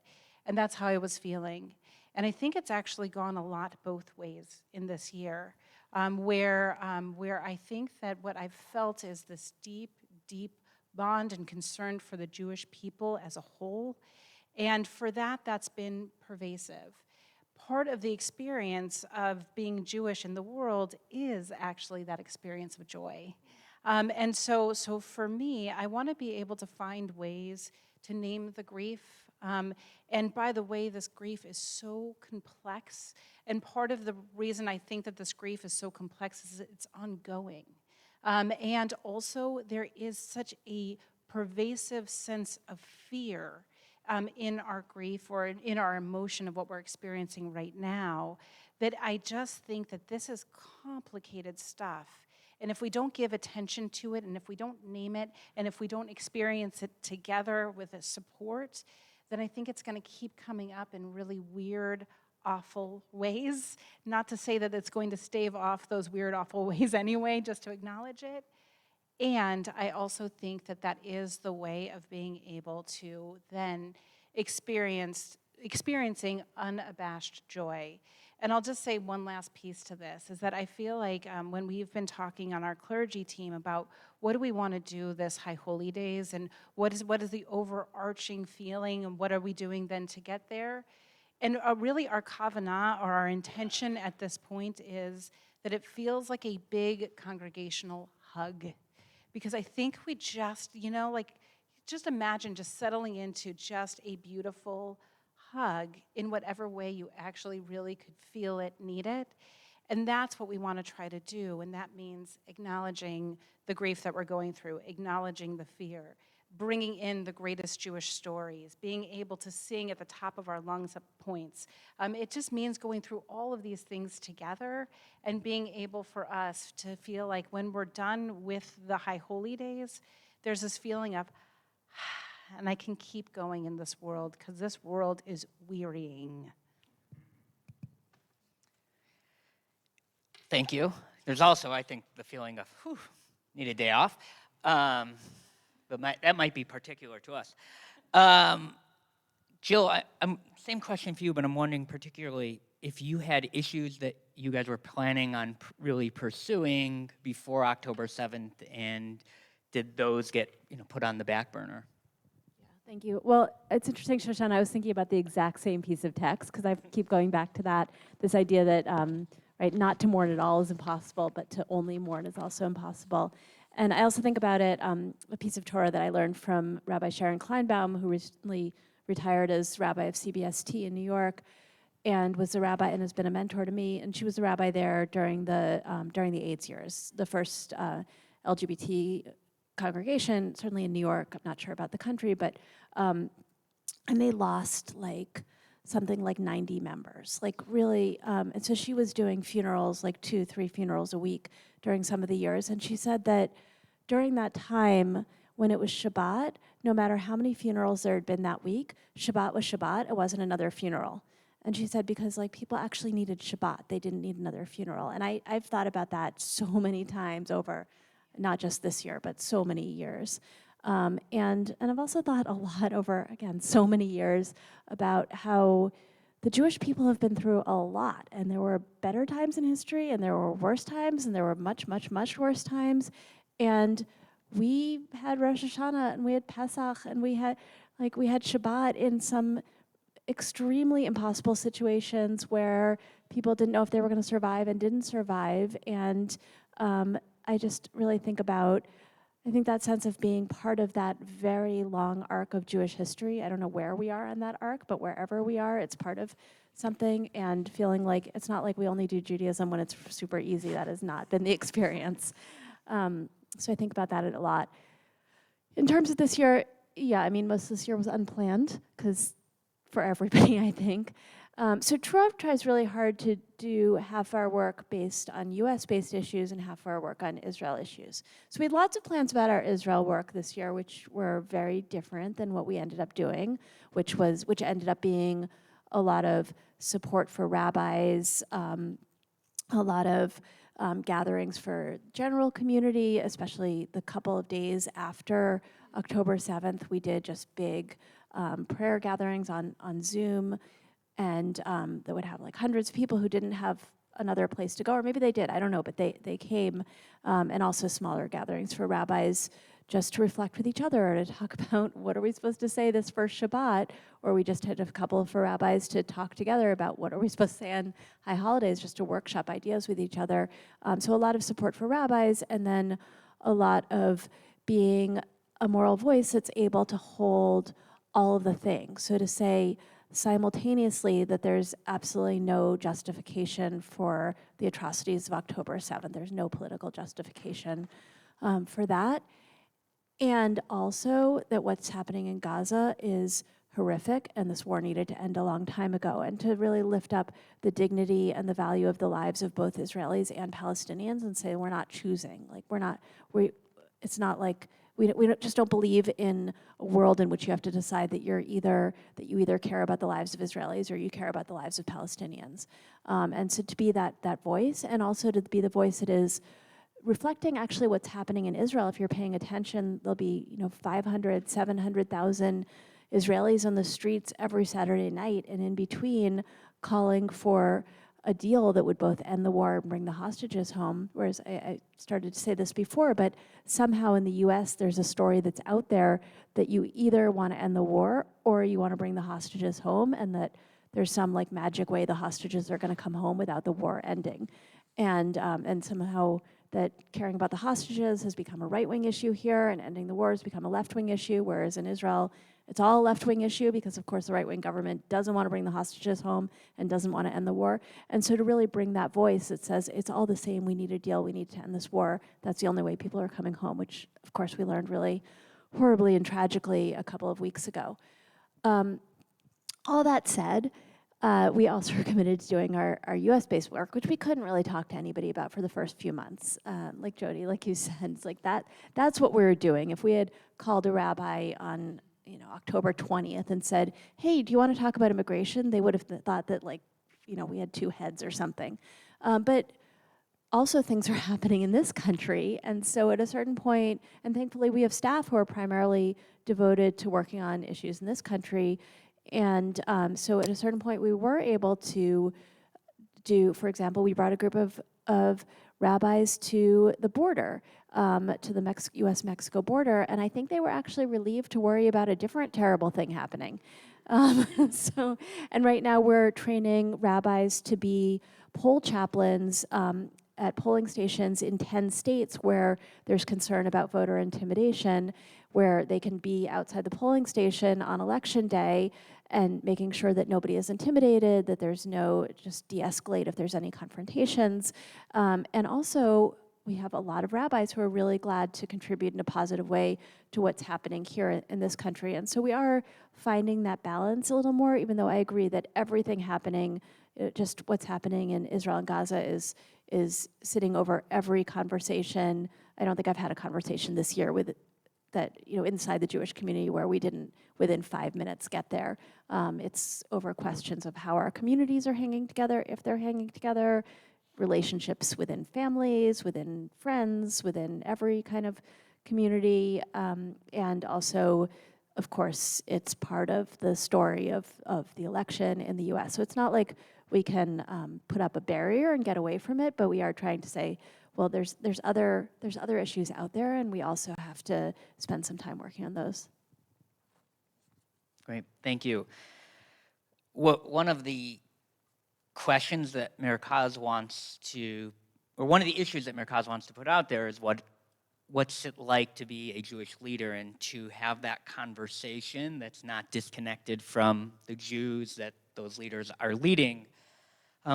And that's how I was feeling. And I think it's actually gone a lot both ways in this year, where I think that what I've felt is this deep, deep bond and concern for the Jewish people as a whole. And for that's been pervasive. Part of the experience of being Jewish in the world is actually that experience of joy. And so for me, I want to be able to find ways to name the grief. And by the way, this grief is so complex. And part of the reason I think that this grief is so complex is that it's ongoing. And also, there is such a pervasive sense of fear in our grief or in our emotion of what we're experiencing right now, that I just think that this is complicated stuff. And if we don't give attention to it, and if we don't name it, and if we don't experience it together with a support, then I think it's going to keep coming up in really weird, awful ways. Not to say that it's going to stave off those weird, awful ways anyway, just to acknowledge it. And I also think that that is the way of being able to then experiencing unabashed joy. And I'll just say one last piece to this, is that I feel like when we've been talking on our clergy team about what do we want to do this High Holy Days, and what is the overarching feeling, and what are we doing then to get there? And really our kavanah, or our intention at this point, is that it feels like a big congregational hug. Because I think we just, just imagine just settling into just a beautiful hug in whatever way you actually really could feel it, need it. And that's what we want to try to do. And that means acknowledging the grief that we're going through, acknowledging the fear, bringing in the greatest Jewish stories, being able to sing at the top of our lungs at points. It just means going through all of these things together and being able for us to feel like when we're done with the High Holy Days, there's this feeling of, and I can keep going in this world because this world is wearying. Thank you. There's also, I think, the feeling of, whew, need a day off. But that might be particular to us. Jill, same question for you, but I'm wondering particularly if you had issues that you guys were planning on really pursuing before October 7th, and did those get put on the back burner? Thank you. Well, it's interesting, Shoshana, I was thinking about the exact same piece of text, because I keep going back to that, this idea that, right, not to mourn at all is impossible, but to only mourn is also impossible. And I also think about it, a piece of Torah that I learned from Rabbi Sharon Kleinbaum, who recently retired as rabbi of CBST in New York, and was a rabbi and has been a mentor to me. And she was a rabbi there during the AIDS years, the first LGBT congregation, certainly in New York. I'm not sure about the country, but and they lost something like 90 members, really. And so she was doing funerals, 2-3 funerals a week during some of the years. And she said that during that time, when it was Shabbat, no matter how many funerals there had been that week, Shabbat was Shabbat, it wasn't another funeral. And she said because people actually needed Shabbat, they didn't need another funeral. And I've thought about that so many times over, not just this year, but so many years. And I've also thought a lot over, again, so many years about how the Jewish people have been through a lot. And there were better times in history, and there were worse times, and there were much, much, much worse times. And we had Rosh Hashanah, and we had Pesach, and we had Shabbat in some extremely impossible situations where people didn't know if they were going to survive and didn't survive. And I just really think about, I think that sense of being part of that very long arc of Jewish history. I don't know where we are on that arc, but wherever we are, it's part of something, and feeling like it's not like we only do Judaism when it's super easy. That has not been the experience. So I think about that a lot. In terms of this year, yeah, I mean, most of this year was unplanned, because for everybody, I think. So Trov tries really hard to do half our work based on US-based issues and half our work on Israel issues. So we had lots of plans about our Israel work this year, which were very different than what we ended up doing, which ended up being a lot of support for rabbis, a lot of gatherings for general community, especially the couple of days after October 7th. We did just big prayer gatherings on Zoom, and that would have hundreds of people who didn't have another place to go, or maybe they did, I don't know, but they came, and also smaller gatherings for rabbis just to reflect with each other, or to talk about what are we supposed to say this first Shabbat, or we just had a couple for rabbis to talk together about what are we supposed to say on high holidays, just to workshop ideas with each other. So a lot of support for rabbis, and then a lot of being a moral voice that's able to hold all of the things. So to say simultaneously that there's absolutely no justification for the atrocities of October 7th. There's no political justification for that. And also that what's happening in Gaza is horrific, and this war needed to end a long time ago, and to really lift up the dignity and the value of the lives of both Israelis and Palestinians, and say we're not choosing. It's not like we just don't believe in a world in which you have to decide that you either care about the lives of Israelis or you care about the lives of Palestinians. And so to be that voice, and also to be the voice that is reflecting actually what's happening in Israel. If you're paying attention, there'll be 500, 700,000 Israelis on the streets every Saturday night, and in between calling for a deal that would both end the war and bring the hostages home. Whereas I started to say this before, but somehow in the US there's a story that's out there that you either want to end the war or you want to bring the hostages home, and that there's some magic way the hostages are going to come home without the war ending. And somehow that caring about the hostages has become a right-wing issue here, and ending the war has become a left-wing issue, whereas in Israel, It's all a left-wing issue because, of course, the right-wing government doesn't want to bring the hostages home and doesn't want to end the war. And so to really bring that voice that says it's all the same, we need a deal, we need to end this war, that's the only way people are coming home, which, of course, we learned really horribly and tragically a couple of weeks ago. All that said, we also are committed to doing our US-based work, which we couldn't really talk to anybody about for the first few months. Like Jodi, like you said, it's like that's what we were doing. If we had called a rabbi on October 20th and said, hey, do you want to talk about immigration? They would have thought that we had two heads or something. But also things are happening in this country. And so at a certain point, and thankfully we have staff who are primarily devoted to working on issues in this country. And so at a certain point, we were able to do, for example, we brought a group of rabbis to the border, to the US-Mexico border, and I think they were actually relieved to worry about a different terrible thing happening. And right now we're training rabbis to be poll chaplains at polling stations in 10 states where there's concern about voter intimidation, where they can be outside the polling station on election day and making sure that nobody is intimidated, that there's no, just de-escalate if there's any confrontations. And also, we have a lot of rabbis who are really glad to contribute in a positive way to what's happening here in this country. And so we are finding that balance a little more, even though I agree that everything happening, just what's happening in Israel and Gaza is sitting over every conversation. I don't think I've had a conversation this year with that, inside the Jewish community where we didn't, within 5 minutes, get there. It's over questions of how our communities are hanging together, if they're hanging together, relationships within families, within friends, within every kind of community, and also, of course, it's part of the story of the election in the US. So it's not like we can put up a barrier and get away from it, but we are trying to say, well, there's other issues out there, and we also have to spend some time working on those. Great, thank you. One of the questions that Mercaz wants to, or one of the issues that Mercaz wants to put out there is what's it like to be a Jewish leader and to have that conversation that's not disconnected from the Jews that those leaders are leading.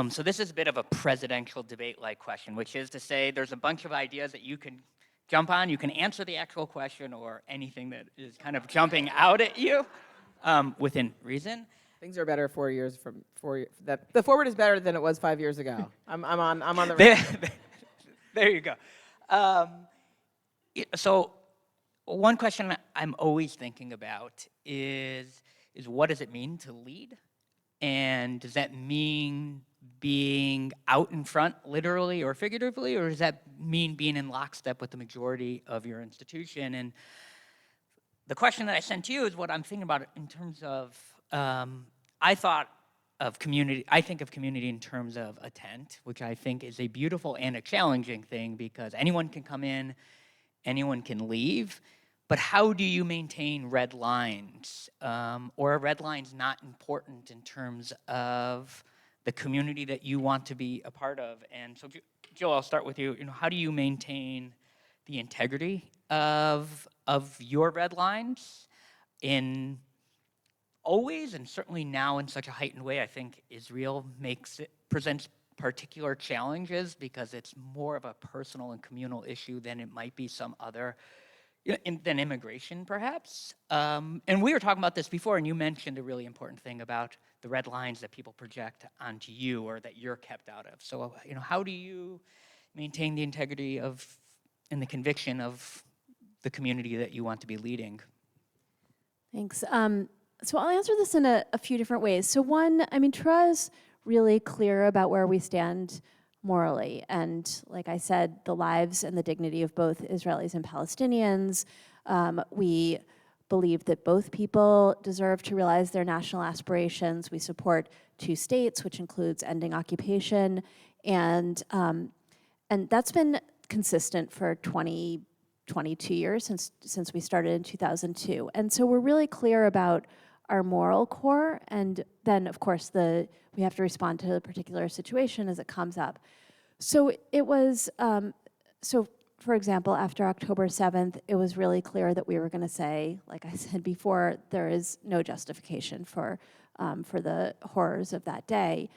So this is a bit of a presidential debate-like question, which is to say there's a bunch of ideas that you can jump on. You can answer the actual question or anything that is kind of jumping out at you within reason. Things are better 4 years from 4 years. The forward is better than it was 5 years ago. I'm on the. There you go. So one question I'm always thinking about is what does it mean to lead? And does that mean being out in front, literally or figuratively, or does that mean being in lockstep with the majority of your institution? And the question that I sent to you is what I'm thinking about in terms of, I think of community in terms of a tent, which I think is a beautiful and a challenging thing because anyone can come in, anyone can leave. But how do you maintain red lines? Or are red lines not important in terms of the community that you want to be a part of? And so, Jill, I'll start with you. How do you maintain the integrity of your red lines in always, and certainly now in such a heightened way? I think Israel presents particular challenges because it's more of a personal and communal issue than it might be some other than immigration, perhaps. And we were talking about this before, and you mentioned a really important thing about the red lines that people project onto you or that you're kept out of. So, how do you maintain the integrity and the conviction of the community that you want to be leading? Thanks. So I'll answer this in a few different ways. So one, Torah is really clear about where we stand morally. And like I said, the lives and the dignity of both Israelis and Palestinians. We believe that both people deserve to realize their national aspirations. We support two states, which includes ending occupation. And that's been consistent for 22 years since we started in 2002. And so we're really clear about our moral core, and then of course we have to respond to the particular situation as it comes up. So it was, so for example, after October 7th, it was really clear that we were going to say, like I said before, there is no justification for the horrors of that day.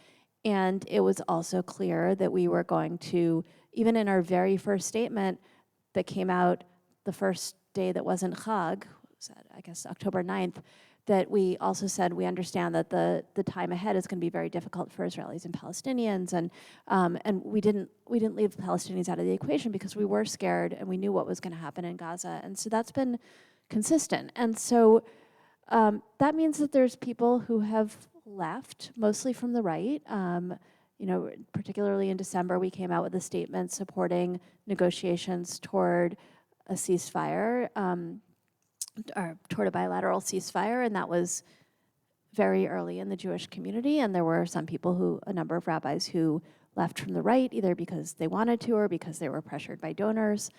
And it was also clear that we were going to, even in our very first statement that came out the first day that wasn't Chag, was that, I guess, October 9th, that we also said we understand that the time ahead is going to be very difficult for Israelis and Palestinians, and we didn't leave the Palestinians out of the equation because we were scared and we knew what was going to happen in Gaza, and so that's been consistent. And so that means that there's people who have left, mostly from the right. You know, particularly in December, we came out with a statement supporting negotiations toward a ceasefire. Or toward a bilateral ceasefire, and that was very early in the Jewish community, and there were some people a number of rabbis who left from the right, either because they wanted to or because they were pressured by donors,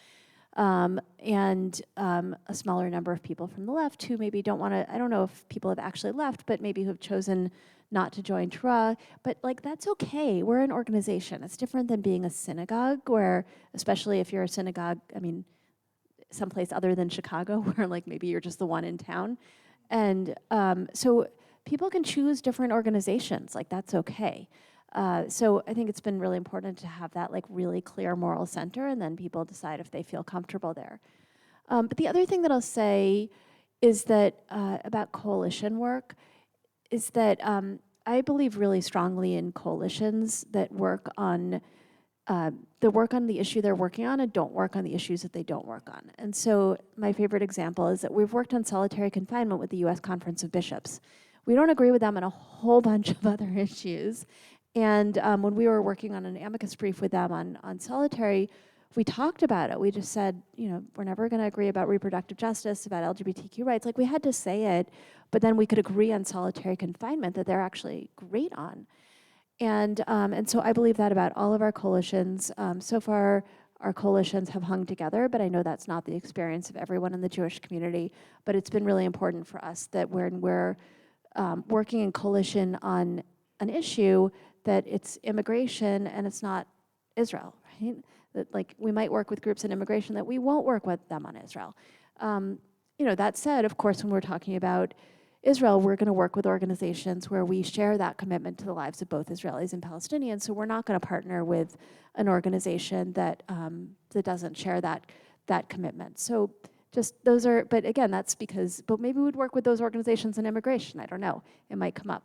and a smaller number of people from the left who maybe don't want to, I don't know if people have actually left, but maybe who have chosen not to join Torah, but like that's okay, we're an organization. It's different than being a synagogue where, especially if you're a synagogue, I mean, someplace other than Chicago, where like maybe you're just the one in town. And so people can choose different organizations, like that's okay. So I think it's been really important to have that like really clear moral center, and then people decide if they feel comfortable there. But the other thing that I'll say is that about coalition work is that I believe really strongly in coalitions that work on the issue they're working on and don't work on the issues that they don't work on. And so my favorite example is that we've worked on solitary confinement with the U.S. Conference of Bishops. We don't agree with them on a whole bunch of other issues. And when we were working on an amicus brief with them on solitary, we talked about it. We just said, you know, we're never going to agree about reproductive justice, about LGBTQ rights. Like we had to say it, but then we could agree on solitary confinement that they're actually great on. And so I believe that about all of our coalitions. So far, our coalitions have hung together, but I know that's not the experience of everyone in the Jewish community. But it's been really important for us that when we're working in coalition on an issue, that it's immigration and it's not Israel, right? That like we might work with groups in immigration that we won't work with them on Israel. You know, that said, of course, when we're talking about Israel, we're going to work with organizations where we share that commitment to the lives of both Israelis and Palestinians. So we're not going to partner with an organization that that doesn't share that commitment. So just those are, but again, that's because, but maybe we'd work with those organizations in immigration. I don't know. It might come up.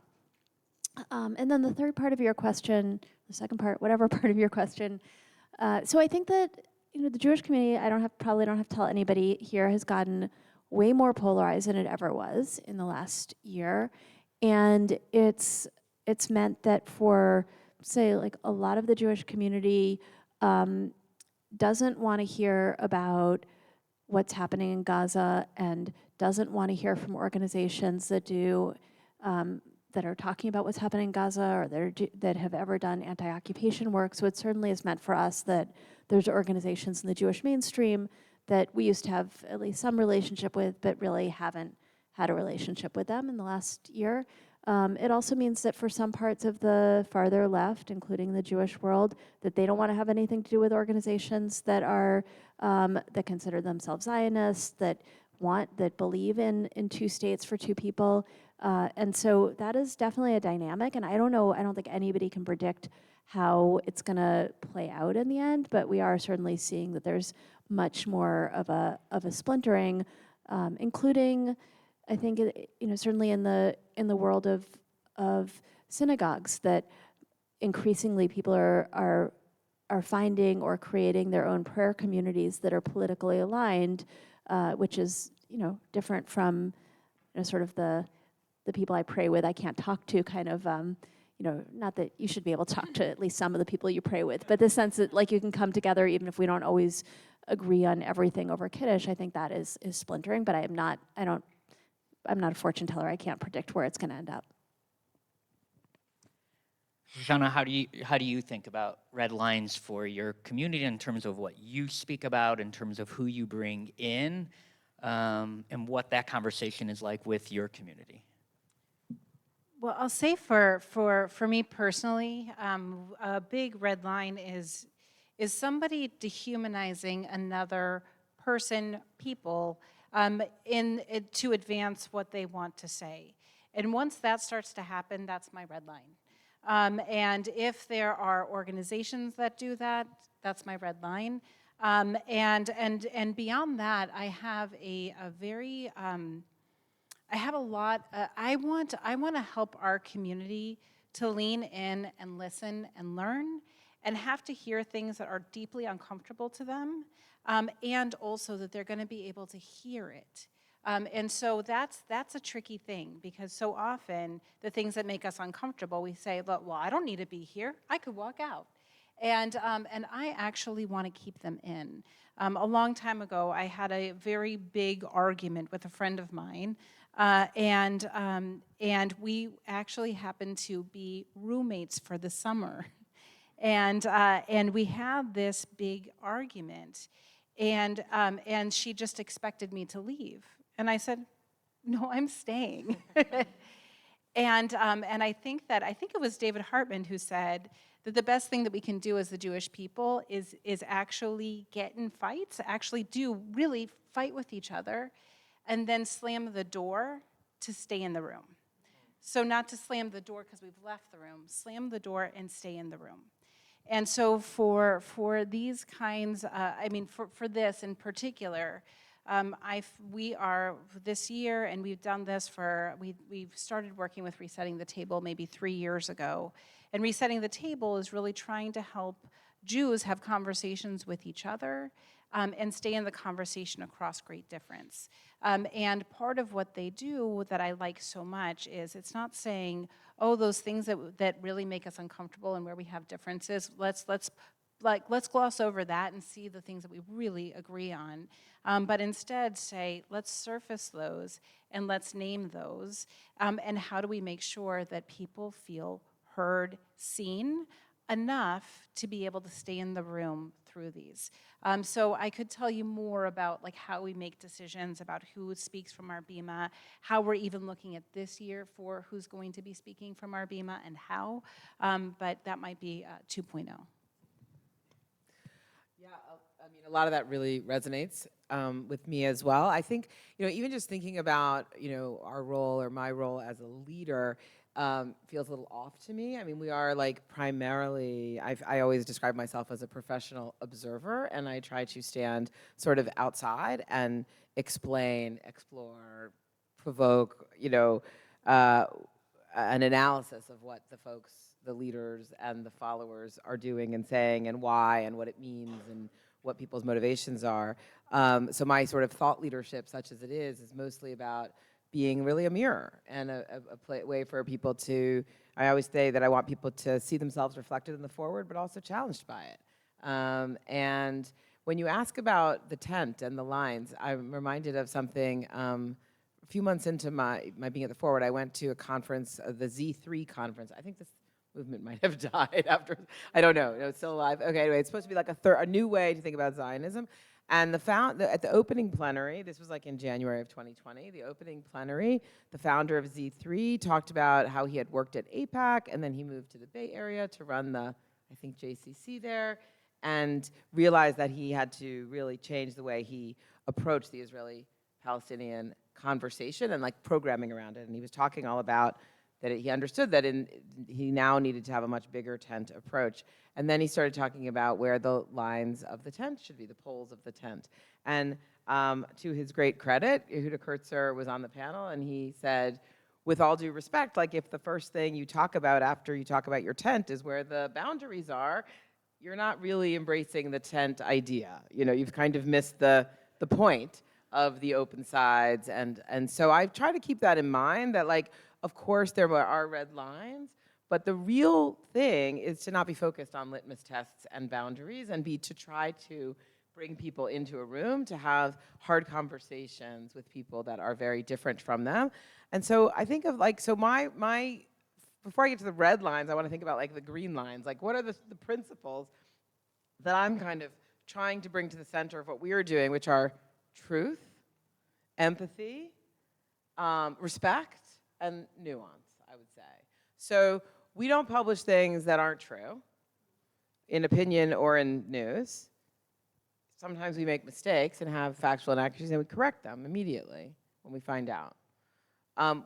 And then the third part of your question, the second part, whatever part of your question. So I think that, you know, the Jewish community, probably don't have to tell anybody here, has gotten way more polarized than it ever was in the last year. And it's meant that for, say, like a lot of the Jewish community doesn't want to hear about what's happening in Gaza and doesn't want to hear from organizations that do, that are talking about what's happening in Gaza or that have ever done anti-occupation work. So it certainly is meant for us that there's organizations in the Jewish mainstream that we used to have at least some relationship with, but really haven't had a relationship with them in the last year. It also means that for some parts of the farther left, including the Jewish world, that they don't want to have anything to do with organizations that are that consider themselves Zionists, that believe in two states for two people. And so that is definitely a dynamic, and I don't think anybody can predict how it's going to play out in the end, but we are certainly seeing that there's much more of a splintering, including, I think, you know, certainly in the world of synagogues, that increasingly people are finding or creating their own prayer communities that are politically aligned, which is, you know, different from, you know, sort of the people I pray with I can't talk to kind of. You know, not that you should be able to talk to at least some of the people you pray with, but the sense that like you can come together even if we don't always agree on everything over Kiddush, I think that is splintering, but I'm not a fortune teller. I can't predict where it's going to end up. Shoshanah, how do you think about red lines for your community in terms of what you speak about, in terms of who you bring in, and what that conversation is like with your community? Well, I'll say for me personally, a big red line is is somebody dehumanizing another person, people, to advance what they want to say. And once that starts to happen, that's my red line. And if there are organizations that do that, that's my red line. And beyond that, I have a very, I have a lot, I want to help our community to lean in and listen and learn and have to hear things that are deeply uncomfortable to them, and also that they're going to be able to hear it. And so that's a tricky thing, because so often the things that make us uncomfortable, we say, well, I don't need to be here. I could walk out. And I actually want to keep them in. A long time ago, I had a very big argument with a friend of mine, and we actually happened to be roommates for the summer. And we had this big argument, and she just expected me to leave. And I said, no, I'm staying. And I think it was David Hartman who said that the best thing that we can do as the Jewish people is actually get in fights, actually do really fight with each other, and then slam the door to stay in the room. So not to slam the door because we've left the room, slam the door and stay in the room. And so for these kinds, for this in particular, we are this year, and we've done this we've started working with Resetting the Table maybe 3 years ago. And Resetting the Table is really trying to help Jews have conversations with each other, and stay in the conversation across great difference. And part of what they do that I like so much is it's not saying, oh, those things that really make us uncomfortable and where we have differences, let's gloss over that and see the things that we really agree on. But instead say, let's surface those and let's name those. And how do we make sure that people feel heard, seen enough to be able to stay in the room through these. So I could tell you more about how we make decisions, about who speaks from our bima, how we're even looking at this year for who's going to be speaking from our bima and how, but that might be 2.0. Yeah, a lot of that really resonates with me as well. I think, even just thinking about, our role or my role as a leader feels a little off to me. We are primarily, I always describe myself as a professional observer, and I try to stand sort of outside and explain, explore, provoke, an analysis of what the leaders and the followers are doing and saying and why and what it means and what people's motivations are. So my sort of thought leadership, such as it is mostly about being really a mirror and a way for people to, I always say that I want people to see themselves reflected in the forward, but also challenged by it. And when you ask about the tent and the lines, I'm reminded of something. A few months into my being at the forward, I went to a conference, the Z3 conference. I think this movement might have died after, I don't know, it's still alive. Okay, anyway, it's supposed to be like a new way to think about Zionism. And at the opening plenary, this was in January of 2020, the opening plenary, the founder of Z3 talked about how he had worked at AIPAC, and then he moved to the Bay Area to run the, I think, JCC there, and realized that he had to really change the way he approached the Israeli-Palestinian conversation and programming around it. And he was talking all about that he understood that he now needed to have a much bigger tent approach. And then he started talking about where the lines of the tent should be, the poles of the tent. And to his great credit, Yehuda Kurtzer was on the panel, and he said, with all due respect, if the first thing you talk about after you talk about your tent is where the boundaries are, you're not really embracing the tent idea. You've kind of missed the point of the open sides. And so I try to keep that in mind, that of course there are red lines, but the real thing is to not be focused on litmus tests and boundaries, and to try to bring people into a room to have hard conversations with people that are very different from them. And so I think of my before I get to the red lines, I want to think about the green lines. What are the principles that I'm kind of trying to bring to the center of what we are doing, which are truth, empathy, respect, and nuance, I would say. So we don't publish things that aren't true. in opinion or in news, sometimes we make mistakes and have factual inaccuracies, and we correct them immediately when we find out.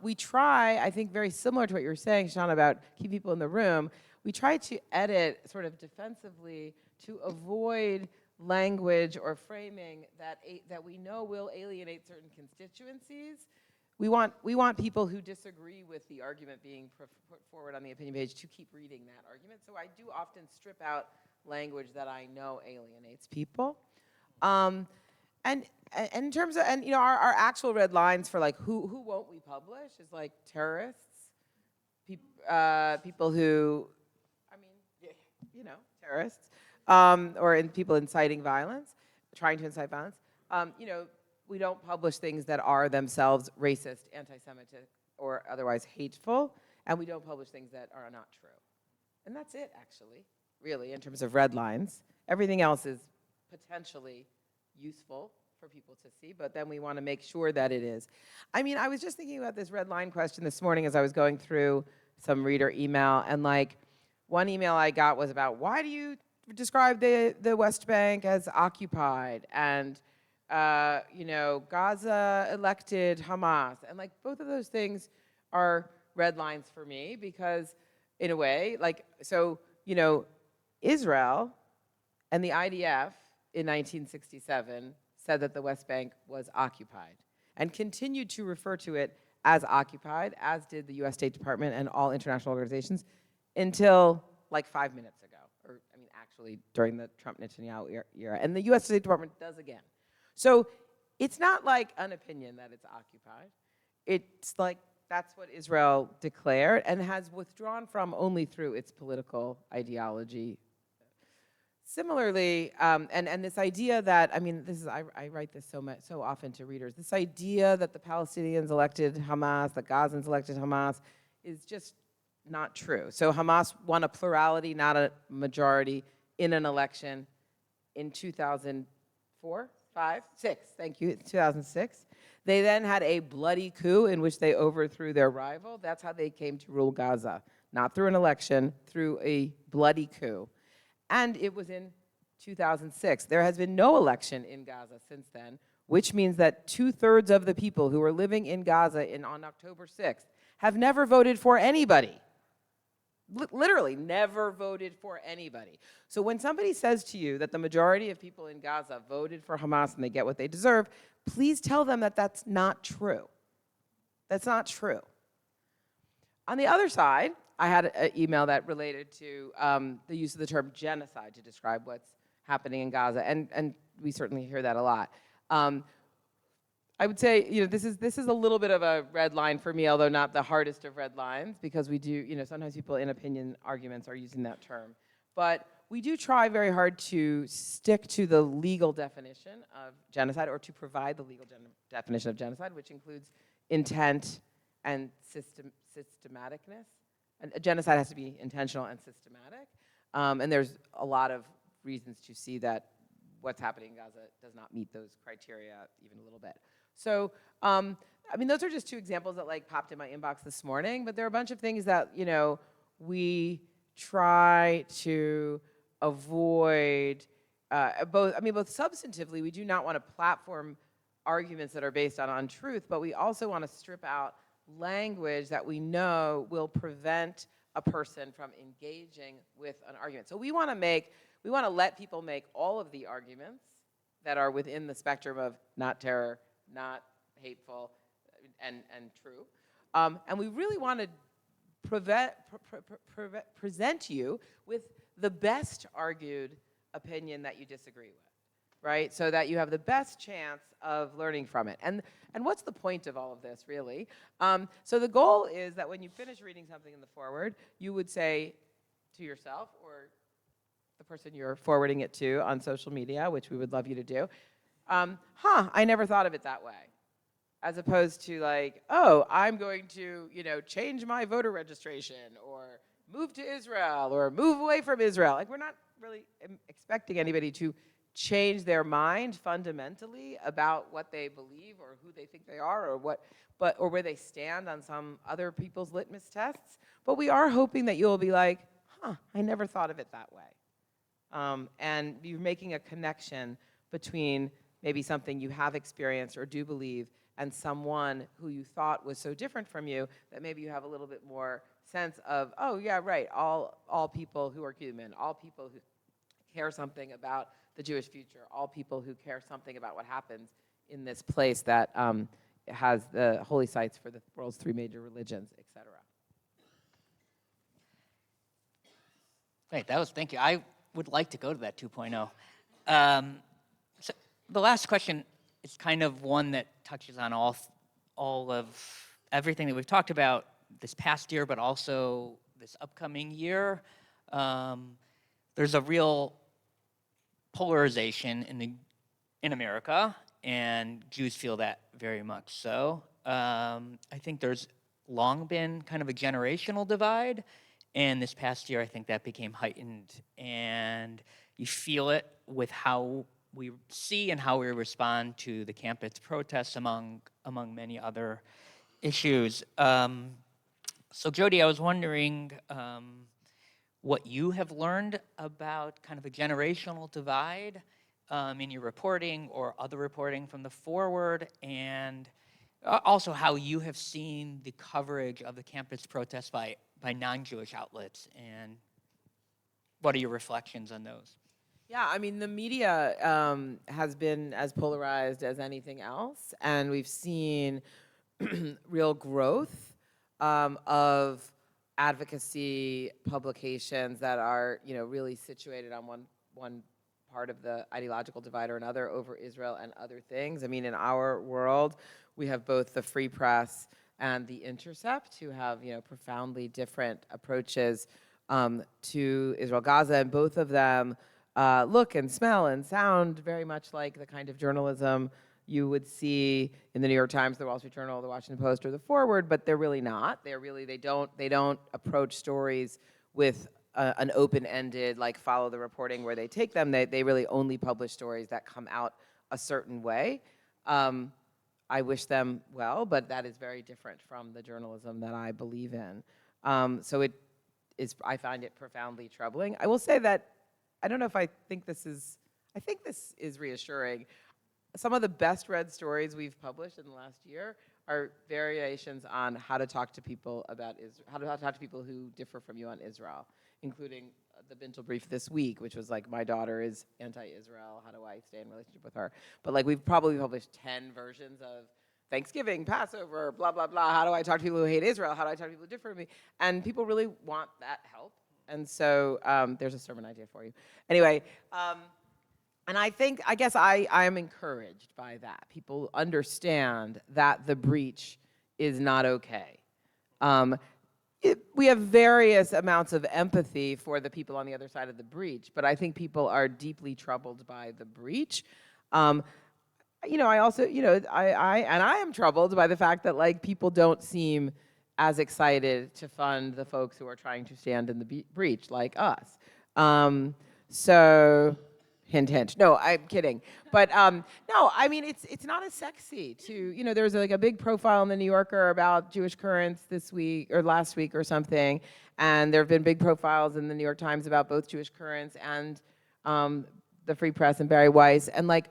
We try, I think very similar to what you were saying, Sean, about keep people in the room, we try to edit sort of defensively to avoid language or framing that we know will alienate certain constituencies. We want people who disagree with the argument being put forward on the opinion page to keep reading that argument. So I do often strip out language that I know alienates people. And in terms of, and our actual red lines for like who won't we publish is like terrorists, people who, terrorists, or people inciting violence, trying to incite violence. We don't publish things that are themselves racist, anti-Semitic, or otherwise hateful, and we don't publish things that are not true. And that's it, actually, really, in terms of red lines. Everything else is potentially useful for people to see, but then we want to make sure that it is. I mean, I was just thinking about this red line question this morning as I was going through some reader email, and like one email I got was about, why do you describe the West Bank as occupied? And Gaza elected Hamas. And like both of those things are red lines for me because in a way, Israel and the IDF in 1967 said that the West Bank was occupied and continued to refer to it as occupied, as did the US State Department and all international organizations until like 5 minutes ago, or I mean actually during the Trump-Netanyahu era. And the US State Department does again. So it's not like an opinion that it's occupied. It's like that's what Israel declared and has withdrawn from only through its political ideology. Similarly, and this idea that, I mean, I write this so often to readers, this idea that the Palestinians elected Hamas, the Gazans elected Hamas, is just not true. So Hamas won a plurality, not a majority, in an election in 2004? 2006. They then had a bloody coup in which they overthrew their rival. That's how they came to rule Gaza. Not through an election, through a bloody coup. And it was in 2006. There has been no election in Gaza since then, which means that 2/3 of the people who are living in Gaza on October 6th have never voted for anybody. Literally never voted for anybody. So when somebody says to you that the majority of people in Gaza voted for Hamas and they get what they deserve, please tell them that that's not true. That's not true. On the other side, I had an email that related to the use of the term genocide to describe what's happening in Gaza, and we certainly hear that a lot. I would say, this is a little bit of a red line for me, although not the hardest of red lines, because we do, sometimes people in opinion arguments are using that term. But we do try very hard to stick to the legal definition of genocide, or to provide the legal definition of genocide, which includes intent and systematicness. And a genocide has to be intentional and systematic. And there's a lot of reasons to see that what's happening in Gaza does not meet those criteria even a little bit. So, those are just two examples that popped in my inbox this morning, but there are a bunch of things that, we try to avoid, both substantively, we do not want to platform arguments that are based on untruth, but we also want to strip out language that we know will prevent a person from engaging with an argument. So we want to let people make all of the arguments that are within the spectrum of not terror, not hateful, and true. And we really want to present you with the best argued opinion that you disagree with, right? So that you have the best chance of learning from it. And what's the point of all of this, really? So the goal is that when you finish reading something in the foreword, you would say to yourself, or the person you're forwarding it to on social media, which we would love you to do, I never thought of it that way. As opposed to I'm going to, change my voter registration, or move to Israel, or move away from Israel. We're not really expecting anybody to change their mind fundamentally about what they believe, or who they think they are, or where they stand on some other people's litmus tests. But we are hoping that you'll be I never thought of it that way. And you're making a connection between maybe something you have experienced or do believe and someone who you thought was so different from you that maybe you have a little bit more sense of, oh, yeah, right, all people who are human, all people who care something about the Jewish future, all people who care something about what happens in this place that has the holy sites for the world's 3 major religions, et cetera. Great, thank you. I would like to go to that 2.0. So the last question is kind of one that touches on all of everything that we've talked about this past year, but also this upcoming year. There's a real polarization in America, and Jews feel that very much so. I think there's long been kind of a generational divide, and this past year I think that became heightened, and you feel it with how we see and how we respond to the campus protests among many other issues. So Jodi, I was wondering what you have learned about kind of a generational divide in your reporting or other reporting from the Forward, and also how you have seen the coverage of the campus protests by non-Jewish outlets, and what are your reflections on those? Yeah, I mean, the media has been as polarized as anything else, and we've seen real growth of advocacy publications that are, really situated on one part of the ideological divide or another over Israel and other things. I mean, in our world, we have both the Free Press and the Intercept, who have, profoundly different approaches to Israel-Gaza, and both of them look and smell and sound very much like the kind of journalism you would see in the New York Times, the Wall Street Journal, the Washington Post, or the Forward, but they're really not. They don't approach stories with an open-ended, like, follow the reporting where they take them. They really only publish stories that come out a certain way. I wish them well, but that is very different from the journalism that I believe in. So I find it profoundly troubling. I will say that I don't know if I think this is reassuring. Some of the best read stories we've published in the last year are variations on how to talk to people about Israel, how to talk to people who differ from you on Israel, including the Bintel brief this week, which was like, my daughter is anti-Israel, how do I stay in relationship with her? But like, we've probably published 10 versions of Thanksgiving, Passover, blah, blah, blah. How do I talk to people who hate Israel? How do I talk to people who differ from me? And people really want that help. And so there's a sermon idea for you. Anyway, and I guess I am encouraged by that. People understand that the breach is not okay. We have various amounts of empathy for the people on the other side of the breach, but I think people are deeply troubled by the breach. I also, I am troubled by the fact that, like, people don't seem as excited to fund the folks who are trying to stand in the breach like us. So, hint, hint. No, I'm kidding. But no, I mean, it's not as sexy to, there was like a big profile in the New Yorker about Jewish currents this week or last week or something, and there have been big profiles in the New York Times about both Jewish currents and the Free Press and Barry Weiss, and like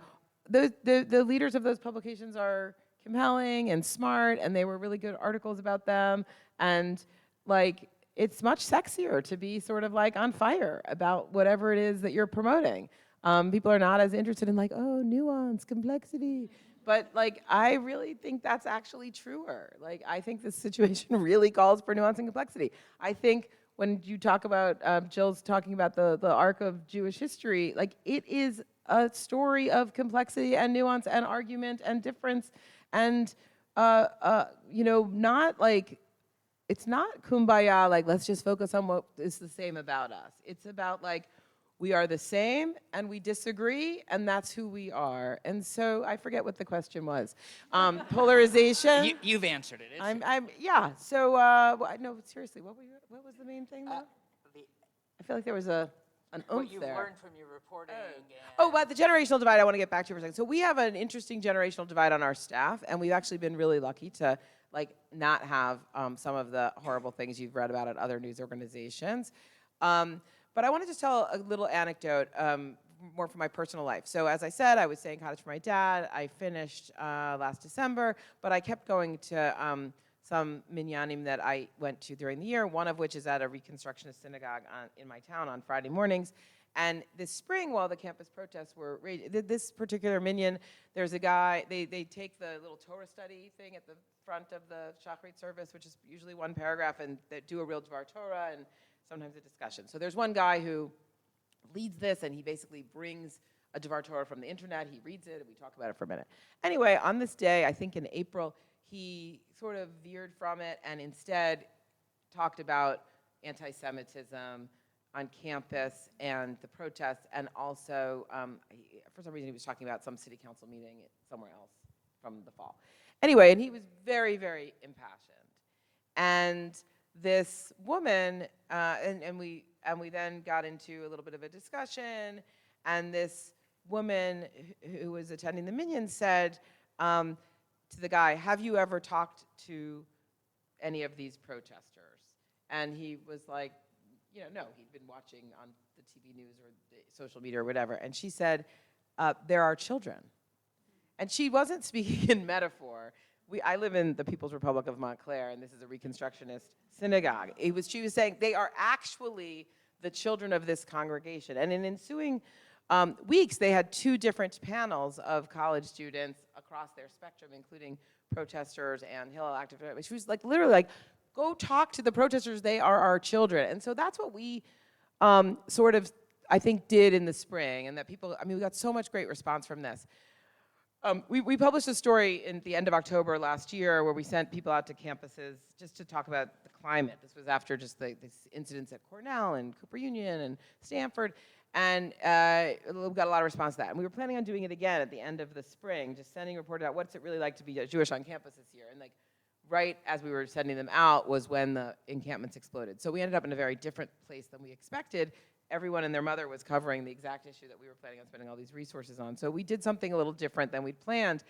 the leaders of those publications are compelling and smart, and they were really good articles about them, and like, it's much sexier to be sort of like on fire about whatever it is that you're promoting. People are not as interested in like, oh, nuance, complexity. But like, I really think that's actually truer. Like, I think this situation really calls for nuance and complexity. I think when you talk about, Jill's talking about the arc of Jewish history, like, it is a story of complexity and nuance and argument and difference and, not like, it's not kumbaya, like, let's just focus on what is the same about us. It's about like, we are the same and we disagree, and that's who we are. And so I forget what the question was. Polarization. You've answered it. Yeah. So no, seriously, what was the main thing though? I feel like there was an oomph there. What you've learned from your reporting. About the generational divide, I want to get back to for a second. So we have an interesting generational divide on our staff, and we've actually been really lucky to like not have some of the horrible things you've read about at other news organizations. But I want to just tell a little anecdote, more from my personal life. So as I said, I was staying cottage for my dad. I finished last December, but I kept going to some minyanim that I went to during the year, one of which is at a Reconstructionist synagogue in my town on Friday mornings. And this spring, while the campus protests were raging, this particular minyan, there's a guy, they take the little Torah study thing at the front of the Shachrit service, which is usually one paragraph, and they do a real Dvar Torah and sometimes a discussion. So there's one guy who leads this, and he basically brings a Dvar Torah from the internet. He reads it, and we talk about it for a minute. Anyway, on this day, I think in April, he sort of veered from it and instead talked about anti-Semitism on campus and the protests, and also, for some reason, he was talking about some city council meeting somewhere else from the fall. Anyway, and he was very, very impassioned. And this woman, and we then got into a little bit of a discussion, and this woman who was attending the minyan said to the guy, "Have you ever talked to any of these protesters?" And he was like, no, he'd been watching on the TV news or the social media or whatever. And she said, there are children. And she wasn't speaking in metaphor. I live in the People's Republic of Montclair, and this is a Reconstructionist synagogue. She was saying they are actually the children of this congregation. And in ensuing weeks, they had 2 different panels of college students across their spectrum, including protesters and Hillel activists. She was like, literally like, go talk to the protesters, they are our children. And so that's what we sort of, I think, did in the spring, and that people, we got so much great response from this. We published a story in the end of October last year where we sent people out to campuses just to talk about the climate. This was after just these incidents at Cornell and Cooper Union and Stanford, and we got a lot of response to that. And we were planning on doing it again at the end of the spring, just sending a report out, what's it really like to be Jewish on campus this year? And like, right as we were sending them out was when the encampments exploded. So we ended up in a very different place than we expected. Everyone and their mother was covering the exact issue that we were planning on spending all these resources on. So we did something a little different than we'd planned.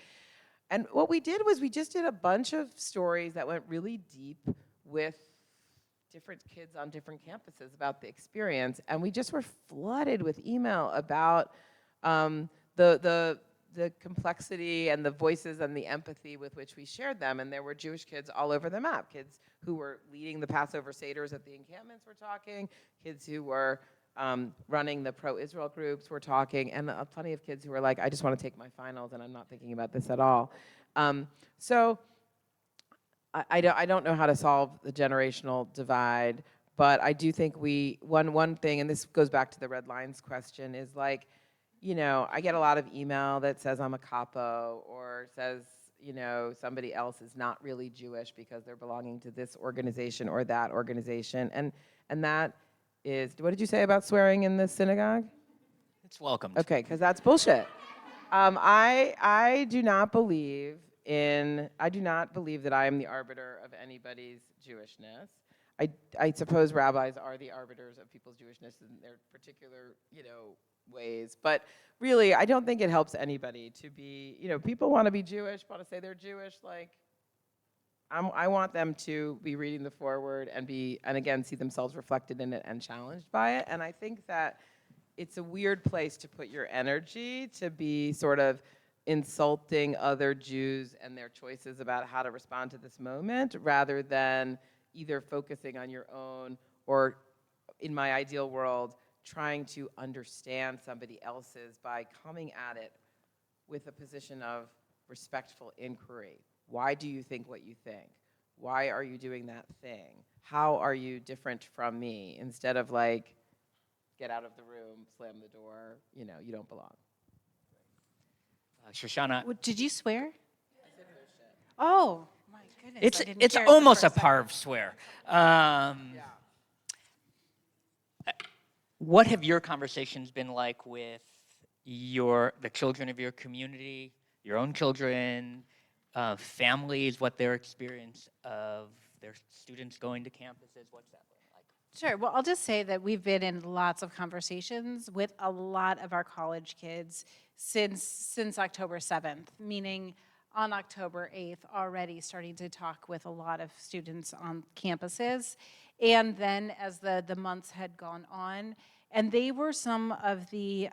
And what we did was we just did a bunch of stories that went really deep with different kids on different campuses about the experience. And we just were flooded with email about the complexity and the voices and the empathy with which we shared them. And there were Jewish kids all over the map, kids who were leading the Passover Seders at the encampments were talking, kids who were running the pro-Israel groups were talking, and plenty of kids who were like, I just want to take my finals and I'm not thinking about this at all. So I don't know how to solve the generational divide, but I do think one thing, and this goes back to the red lines question, is like, I get a lot of email that says I'm a capo or says, somebody else is not really Jewish because they're belonging to this organization or that organization. And that is, what did you say about swearing in the synagogue? It's welcomed. Okay, because that's bullshit. I do not believe that I am the arbiter of anybody's Jewishness. I suppose rabbis are the arbiters of people's Jewishness in their particular, ways. But really, I don't think it helps anybody to be, people want to be Jewish, want to say they're Jewish. Like, I want them to be reading the foreword and again, see themselves reflected in it and challenged by it. And I think that it's a weird place to put your energy, to be sort of insulting other Jews and their choices about how to respond to this moment, rather than either focusing on your own or, in my ideal world, trying to understand somebody else's by coming at it with a position of respectful inquiry. Why do you think what you think? Why are you doing that thing? How are you different from me? Instead of like, get out of the room, slam the door, you don't belong. Shoshana, Did you swear? Oh, my goodness. it's almost a parv swear. What have your conversations been like with the children of your community, your own children, families, what their experience of their students going to campuses? What's that been like? Sure. Well, I'll just say that we've been in lots of conversations with a lot of our college kids since October 7th, meaning on October 8th, already starting to talk with a lot of students on campuses. And then as the months had gone on, and they were some of the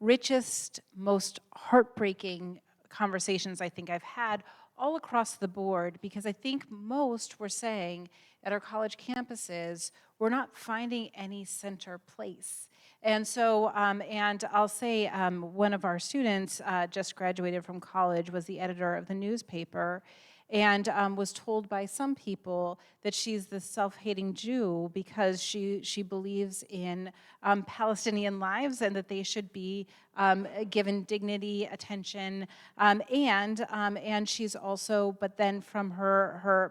richest, most heartbreaking conversations I think I've had all across the board, because I think most were saying at our college campuses, we're not finding any center place. And so, and I'll say one of our students just graduated from college, was the editor of the newspaper, and was told by some people that she's the self-hating Jew because she believes in Palestinian lives and that they should be given dignity, attention, and she's also, but then from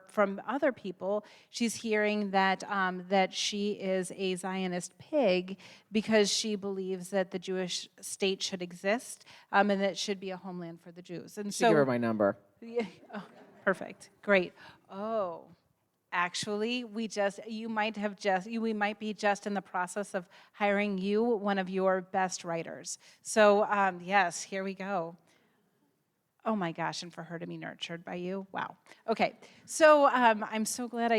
from other people, she's hearing that that she is a Zionist pig because she believes that the Jewish state should exist and that it should be a homeland for the Jews. And So give her my number. yeah, oh, perfect, great. Oh, actually, we might be just in the process of hiring you, one of your best writers. So yes, here we go. Oh my gosh, and for her to be nurtured by you, wow. Okay, so I'm so glad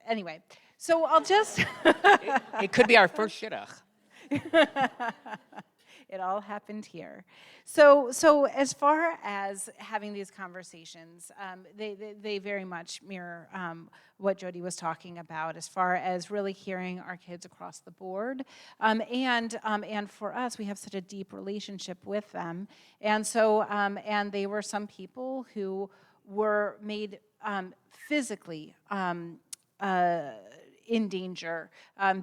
anyway, so I'll just. It could be our first shidduch. It all happened here. So as far as having these conversations, they very much mirror what Jodi was talking about, as far as really hearing our kids across the board. And for us, we have such a deep relationship with them. And so, and they were some people who were made physically in danger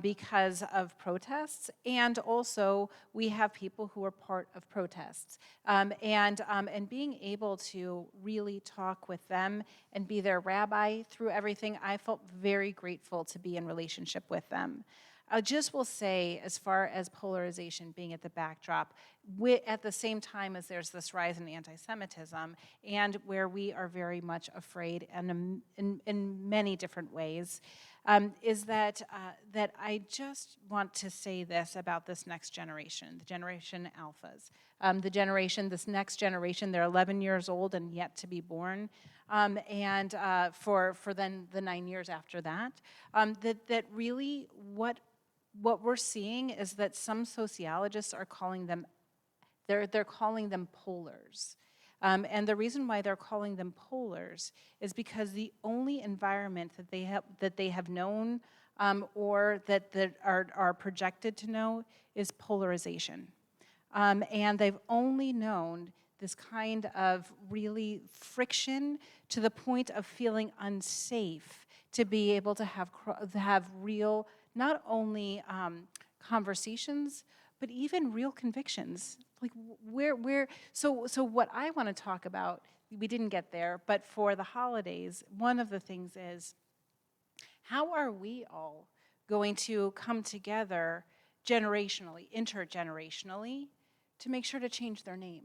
because of protests, and also we have people who are part of protests, and being able to really talk with them and be their rabbi through everything, I felt very grateful to be in relationship with them. I just will say, as far as polarization being at the backdrop, at the same time as there's this rise in anti-Semitism, and where we are very much afraid, and in many different ways, is that I just want to say this about this next generation, the Generation Alphas, this next generation. They're 11 years old and yet to be born, and for then the 9 years after that, that really what we're seeing is that some sociologists are calling them, they're calling them polars. And the reason why they're calling them polars is because the only environment that they have known or that are projected to know is polarization. And they've only known this kind of really friction to the point of feeling unsafe to be able to have real, not only conversations, but even real convictions. Like so what I want to talk about, we didn't get there, but for the holidays, one of the things is, how are we all going to come together generationally, intergenerationally, to make sure to change their name?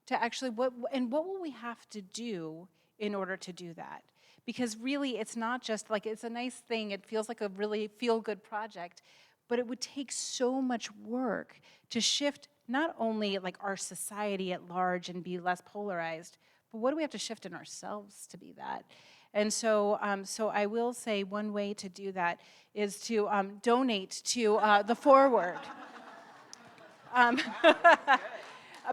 To actually, what will we have to do in order to do that? Because really, it's not just like, it's a nice thing, it feels like a really feel-good project, but it would take so much work to shift not only like our society at large and be less polarized, but what do we have to shift in ourselves to be that? And so, so I will say one way to do that is to donate to the Forward.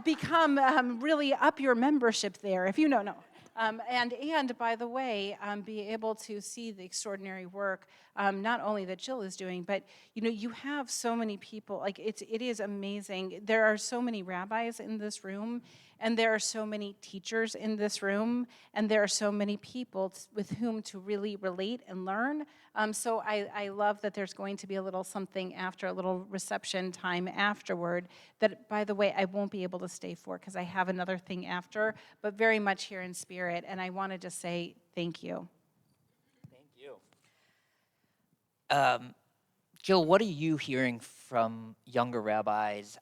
Become really up your membership there, if you know. And by the way, be able to see the extraordinary work, not only that Jill is doing, but you have so many people. Like it is amazing. There are so many rabbis in this room, and there are so many teachers in this room, and there are so many people with whom to really relate and learn. So I love that there's going to be a little something after, a little reception time afterward that, by the way, I won't be able to stay for because I have another thing after, but very much here in spirit. And I wanted to say thank you. Thank you. Jill, what are you hearing from younger rabbis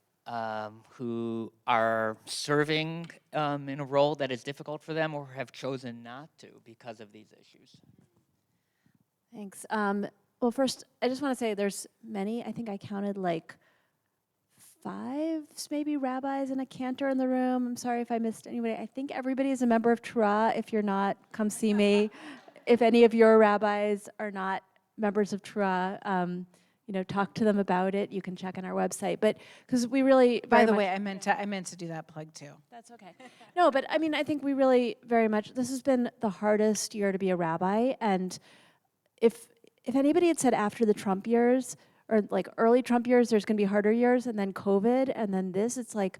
who are serving in a role that is difficult for them or have chosen not to because of these issues? Thanks. Well, first, I just want to say there's many. I think I counted like 5 maybe rabbis and a cantor in the room. I'm sorry if I missed anybody. I think everybody is a member of Torah. If you're not, come see me. If any of your rabbis are not members of Torah, talk to them about it. You can check on our website. But because we really, By very the much- way, I meant to do that plug too. That's okay. No, but I mean, I think we really very much, this has been the hardest year to be a rabbi. And if anybody had said after the Trump years, or like early Trump years, there's going to be harder years, and then COVID, and then this, it's like,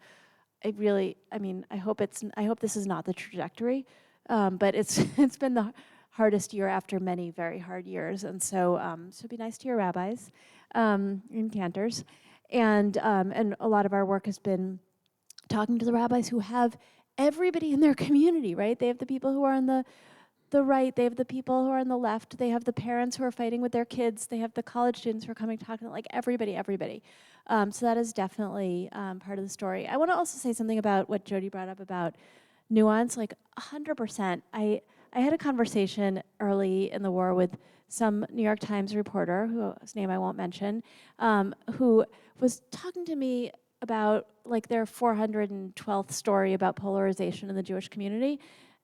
I hope this is not the trajectory, but it's been the hardest year after many very hard years, and so it'd be nice to your rabbis and cantors, and a lot of our work has been talking to the rabbis who have everybody in their community, right? They have the people who are on the right, they have the people who are on the left, they have the parents who are fighting with their kids, they have the college students who are coming talking, like everybody. So that is definitely part of the story. I want to also say something about what Jodi brought up about nuance, like 100%. I had a conversation early in the war with some New York Times reporter, whose name I won't mention, who was talking to me about like their 412th story about polarization in the Jewish community.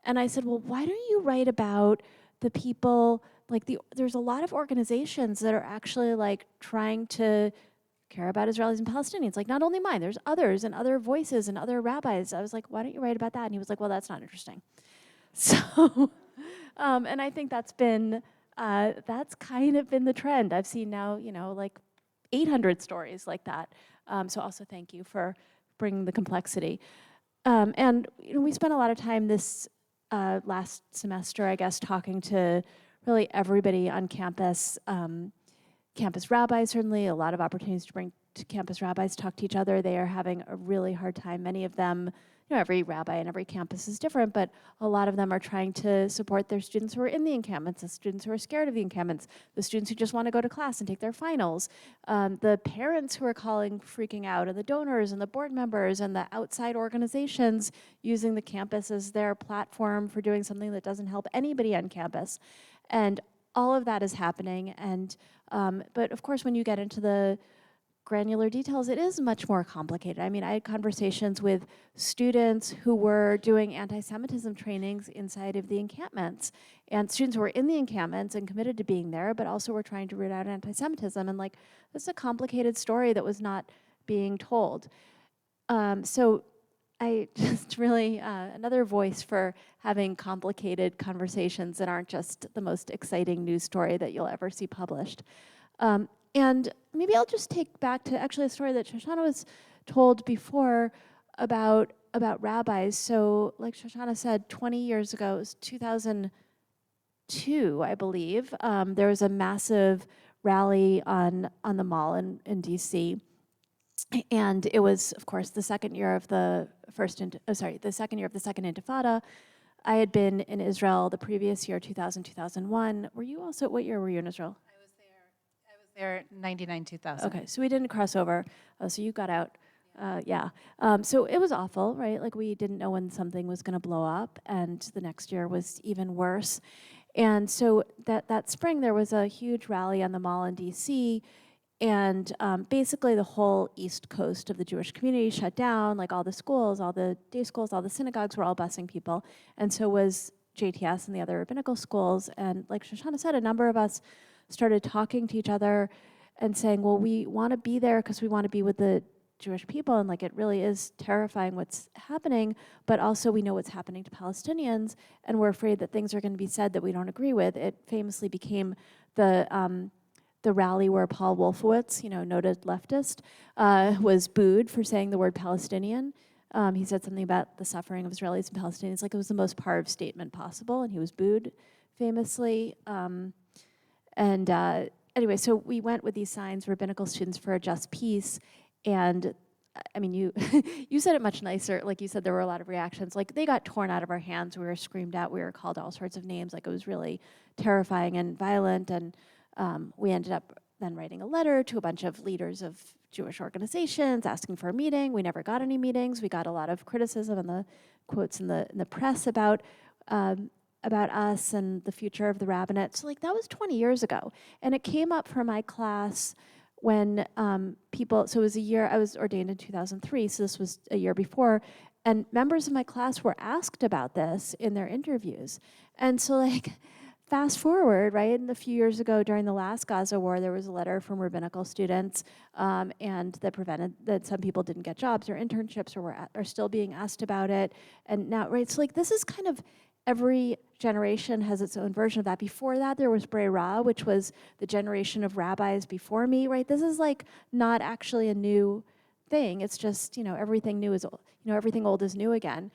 And I said, well, why don't you write about the people, like there's a lot of organizations that are actually like trying to care about Israelis and Palestinians, like not only mine, there's others and other voices and other rabbis. I was like, why don't you write about that? And he was like, well, that's not interesting. So, and I think that's kind of been the trend. I've seen now, like 800 stories like that. So also thank you for bringing the complexity. And we spent a lot of time this last semester, I guess, talking to really everybody on campus, campus rabbis, certainly, a lot of opportunities to bring to campus rabbis talk to each other. They are having a really hard time. Many of them, every rabbi and every campus is different, but a lot of them are trying to support their students who are in the encampments, the students who are scared of the encampments, the students who just want to go to class and take their finals, the parents who are calling, freaking out, and the donors and the board members and the outside organizations using the campus as their platform for doing something that doesn't help anybody on campus. And all of that is happening. And but of course, when you get into the granular details, it is much more complicated. I mean, I had conversations with students who were doing anti-Semitism trainings inside of the encampments, and students who were in the encampments and committed to being there, but also were trying to root out anti-Semitism. And like, this is a complicated story that was not being told. So I just really, another voice for having complicated conversations that aren't just the most exciting news story that you'll ever see published. And maybe I'll just take back to actually a story that Shoshanah was told before about rabbis. So like Shoshanah said, 20 years ago, it was 2002, I believe, there was a massive rally on the Mall in DC. And it was, of course, the second year of the second year of the Second Intifada. I had been in Israel the previous year, 2000, 2001. Were you also, what year were you in Israel? I was there 99, 2000. Okay, so we didn't cross over. So you got out. Yeah. So it was awful, right? Like we didn't know when something was going to blow up, and the next year was even worse. And so that spring there was a huge rally on the Mall in DC, and basically the whole East Coast of the Jewish community shut down. Like all the schools, all the day schools, all the synagogues were all busing people, and so was JTS and the other rabbinical schools. And like Shoshanah said, a number of us started talking to each other and saying, well, we want to be there because we want to be with the Jewish people, and like it really is terrifying what's happening, but also we know what's happening to Palestinians, and we're afraid that things are going to be said that we don't agree with. It famously became the rally where Paul Wolfowitz, noted leftist, was booed for saying the word Palestinian. He said something about the suffering of Israelis and Palestinians, like it was the most parv statement possible, and he was booed famously. Anyway, so we went with these signs, Rabbinical Students for a Just Peace, and I mean, you you said it much nicer. Like you said, there were a lot of reactions. Like they got torn out of our hands. We were screamed at. We were called all sorts of names. Like it was really terrifying and violent. And we ended up then writing a letter to a bunch of leaders of Jewish organizations asking for a meeting. We never got any meetings. We got a lot of criticism and the quotes in the press about us and the future of the rabbinate. So like that was 20 years ago. And it came up for my class when people, so it was a year, I was ordained in 2003, so this was a year before, and members of my class were asked about this in their interviews. And so like, fast forward, right, and a few years ago during the last Gaza war, there was a letter from rabbinical students and that prevented that some people didn't get jobs or internships or are still being asked about it. And now, right, so like this is kind of, every generation has its own version of that. Before that, there was Brera, which was the generation of rabbis before me, right? This is like not actually a new thing. It's just, everything new is, everything old is new again.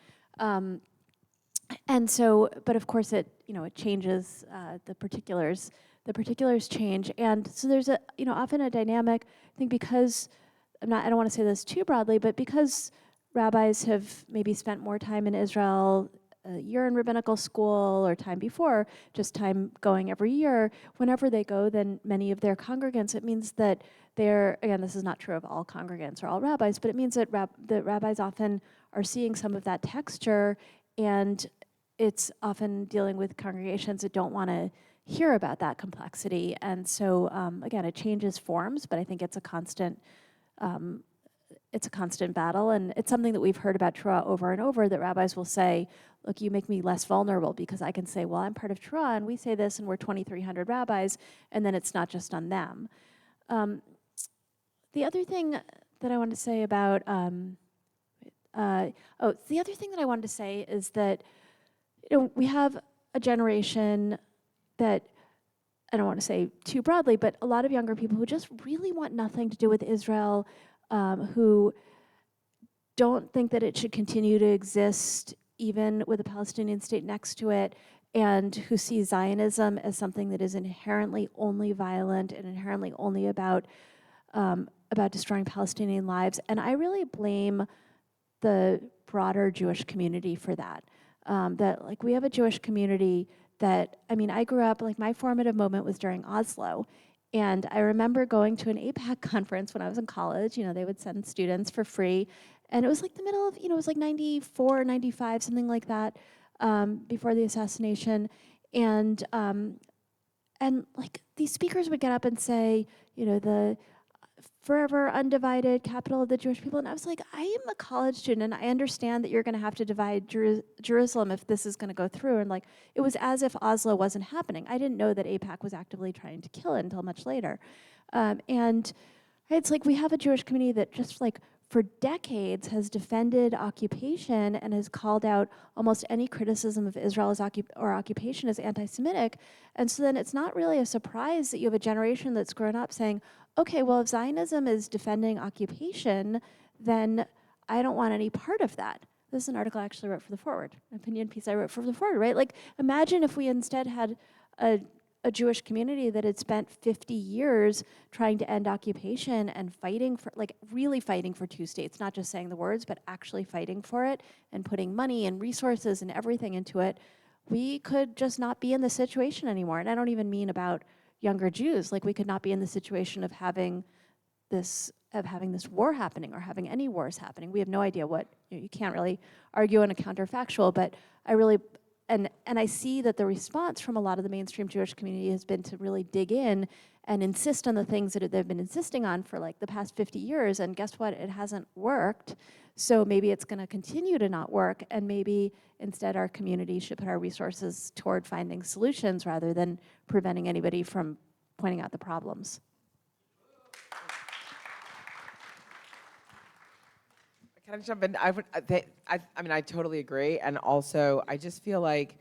And so, but of course it changes, the particulars change. And so there's often a dynamic, I think because, I don't want to say this too broadly, but because rabbis have maybe spent more time in Israel, a year in rabbinical school or time before, just time going every year, whenever they go, then many of their congregants, it means that they're, again, this is not true of all congregants or all rabbis, but it means that the rabbis often are seeing some of that texture, and it's often dealing with congregations that don't want to hear about that complexity. And so, again, it changes forms, but I think it's a constant battle, and it's something that we've heard about Torah over and over, that rabbis will say, look, you make me less vulnerable because I can say, well, I'm part of Torah, and we say this, and we're 2,300 rabbis, and then it's not just on them. The other thing that I want to say about, the other thing that I wanted to say is that, we have a generation that, I don't want to say too broadly, but a lot of younger people who just really want nothing to do with Israel, who don't think that it should continue to exist even with a Palestinian state next to it, and who see Zionism as something that is inherently only violent and inherently only about destroying Palestinian lives. And I really blame the broader Jewish community for that. That like we have a Jewish community that, I grew up, like my formative moment was during Oslo. And I remember going to an AIPAC conference when I was in college. They would send students for free. And it was like the middle of, it was like 94, 95, something like that, before the assassination. And like these speakers would get up and say, the forever undivided capital of the Jewish people. And I was like, I am a college student, and I understand that you're going to have to divide Jerusalem if this is going to go through. And like, it was as if Oslo wasn't happening. I didn't know that AIPAC was actively trying to kill it until much later. And it's like we have a Jewish community that just like for decades has defended occupation and has called out almost any criticism of Israel as occupation as anti-Semitic. And so then it's not really a surprise that you have a generation that's grown up saying, okay, well, if Zionism is defending occupation, then I don't want any part of that. This is an article I actually wrote for The Forward, an opinion piece I wrote for The Forward, right? Like, imagine if we instead had a Jewish community that had spent 50 years trying to end occupation and fighting for, like, really fighting for two states, not just saying the words, but actually fighting for it and putting money and resources and everything into it. We could just not be in this situation anymore. And I don't even mean about younger Jews. Like, we could not be in the situation of having this war happening or having any wars happening. We have no idea what, you can't really argue on a counterfactual, but I really, and I see that the response from a lot of the mainstream Jewish community has been to really dig in and insist on the things that they've been insisting on for like the past 50 years, and guess what, it hasn't worked. So maybe it's gonna continue to not work, and maybe instead our community should put our resources toward finding solutions rather than preventing anybody from pointing out the problems. Can I jump in? I totally agree. And also, I just feel like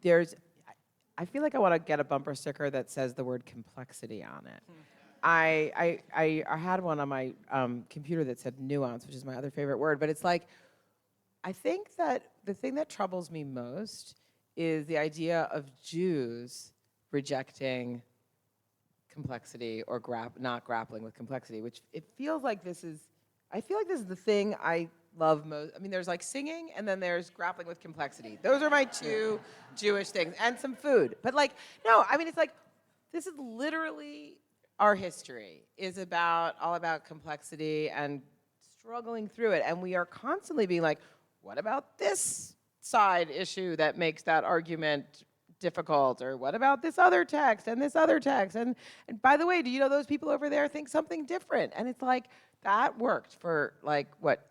I feel like I want to get a bumper sticker that says the word complexity on it. I had one on my computer that said nuance, which is my other favorite word. But it's like, I think that the thing that troubles me most is the idea of Jews rejecting complexity or not grappling with complexity, which it feels like I feel like this is the thing I love most. There's like singing, and then there's grappling with complexity. Those are my two Jewish things, and some food. But like, no, it's like, this is literally our history is all about complexity and struggling through it. And we are constantly being like, what about this side issue that makes that argument difficult? Or what about this other text and this other text? And by the way, do you know those people over there think something different? And it's like, that worked for like, what,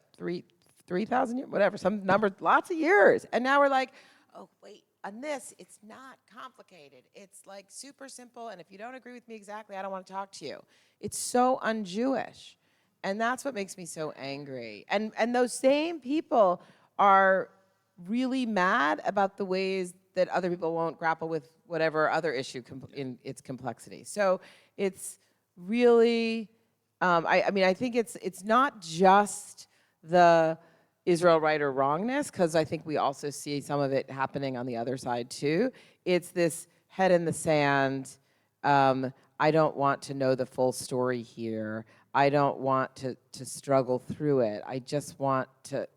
3,000 years, whatever, some number, lots of years. And now we're like, oh, wait, on this, it's not complicated. It's like super simple. And if you don't agree with me exactly, I don't want to talk to you. It's so un-Jewish. And that's what makes me so angry. And those same people are really mad about the ways that other people won't grapple with whatever other issue in its complexity. So it's really, I mean, I think it's not just the Israel right or wrongness, because I think we also see some of it happening on the other side too. It's this head in the sand, I don't want to know the full story here. I don't want to struggle through it. I just want it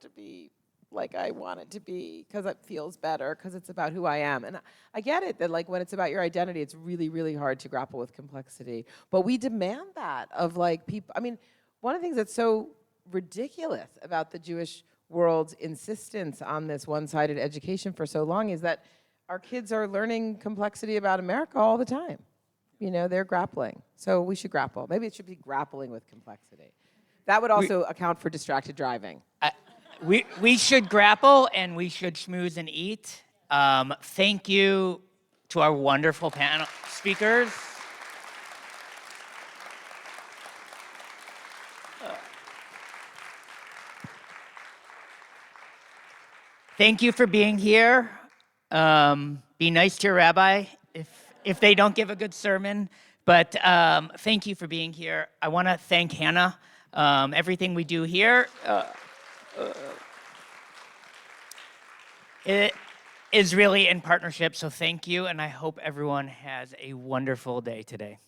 to be like I want it to be, because it feels better, because it's about who I am. And I get it that like when it's about your identity, it's really, really hard to grapple with complexity. But we demand that of like people. I mean, one of the things that's so ridiculous about the Jewish world's insistence on this one-sided education for so long is that our kids are learning complexity about America all the time. You know, they're grappling. So we should grapple. Maybe it should be grappling with complexity. That would also account for distracted driving. We should grapple and we should schmooze and eat. Thank you to our wonderful panel speakers. Thank you for being here. Be nice to your rabbi if they don't give a good sermon. But thank you for being here. I want to thank Hannah. Everything we do here it is really in partnership. So thank you, and I hope everyone has a wonderful day today.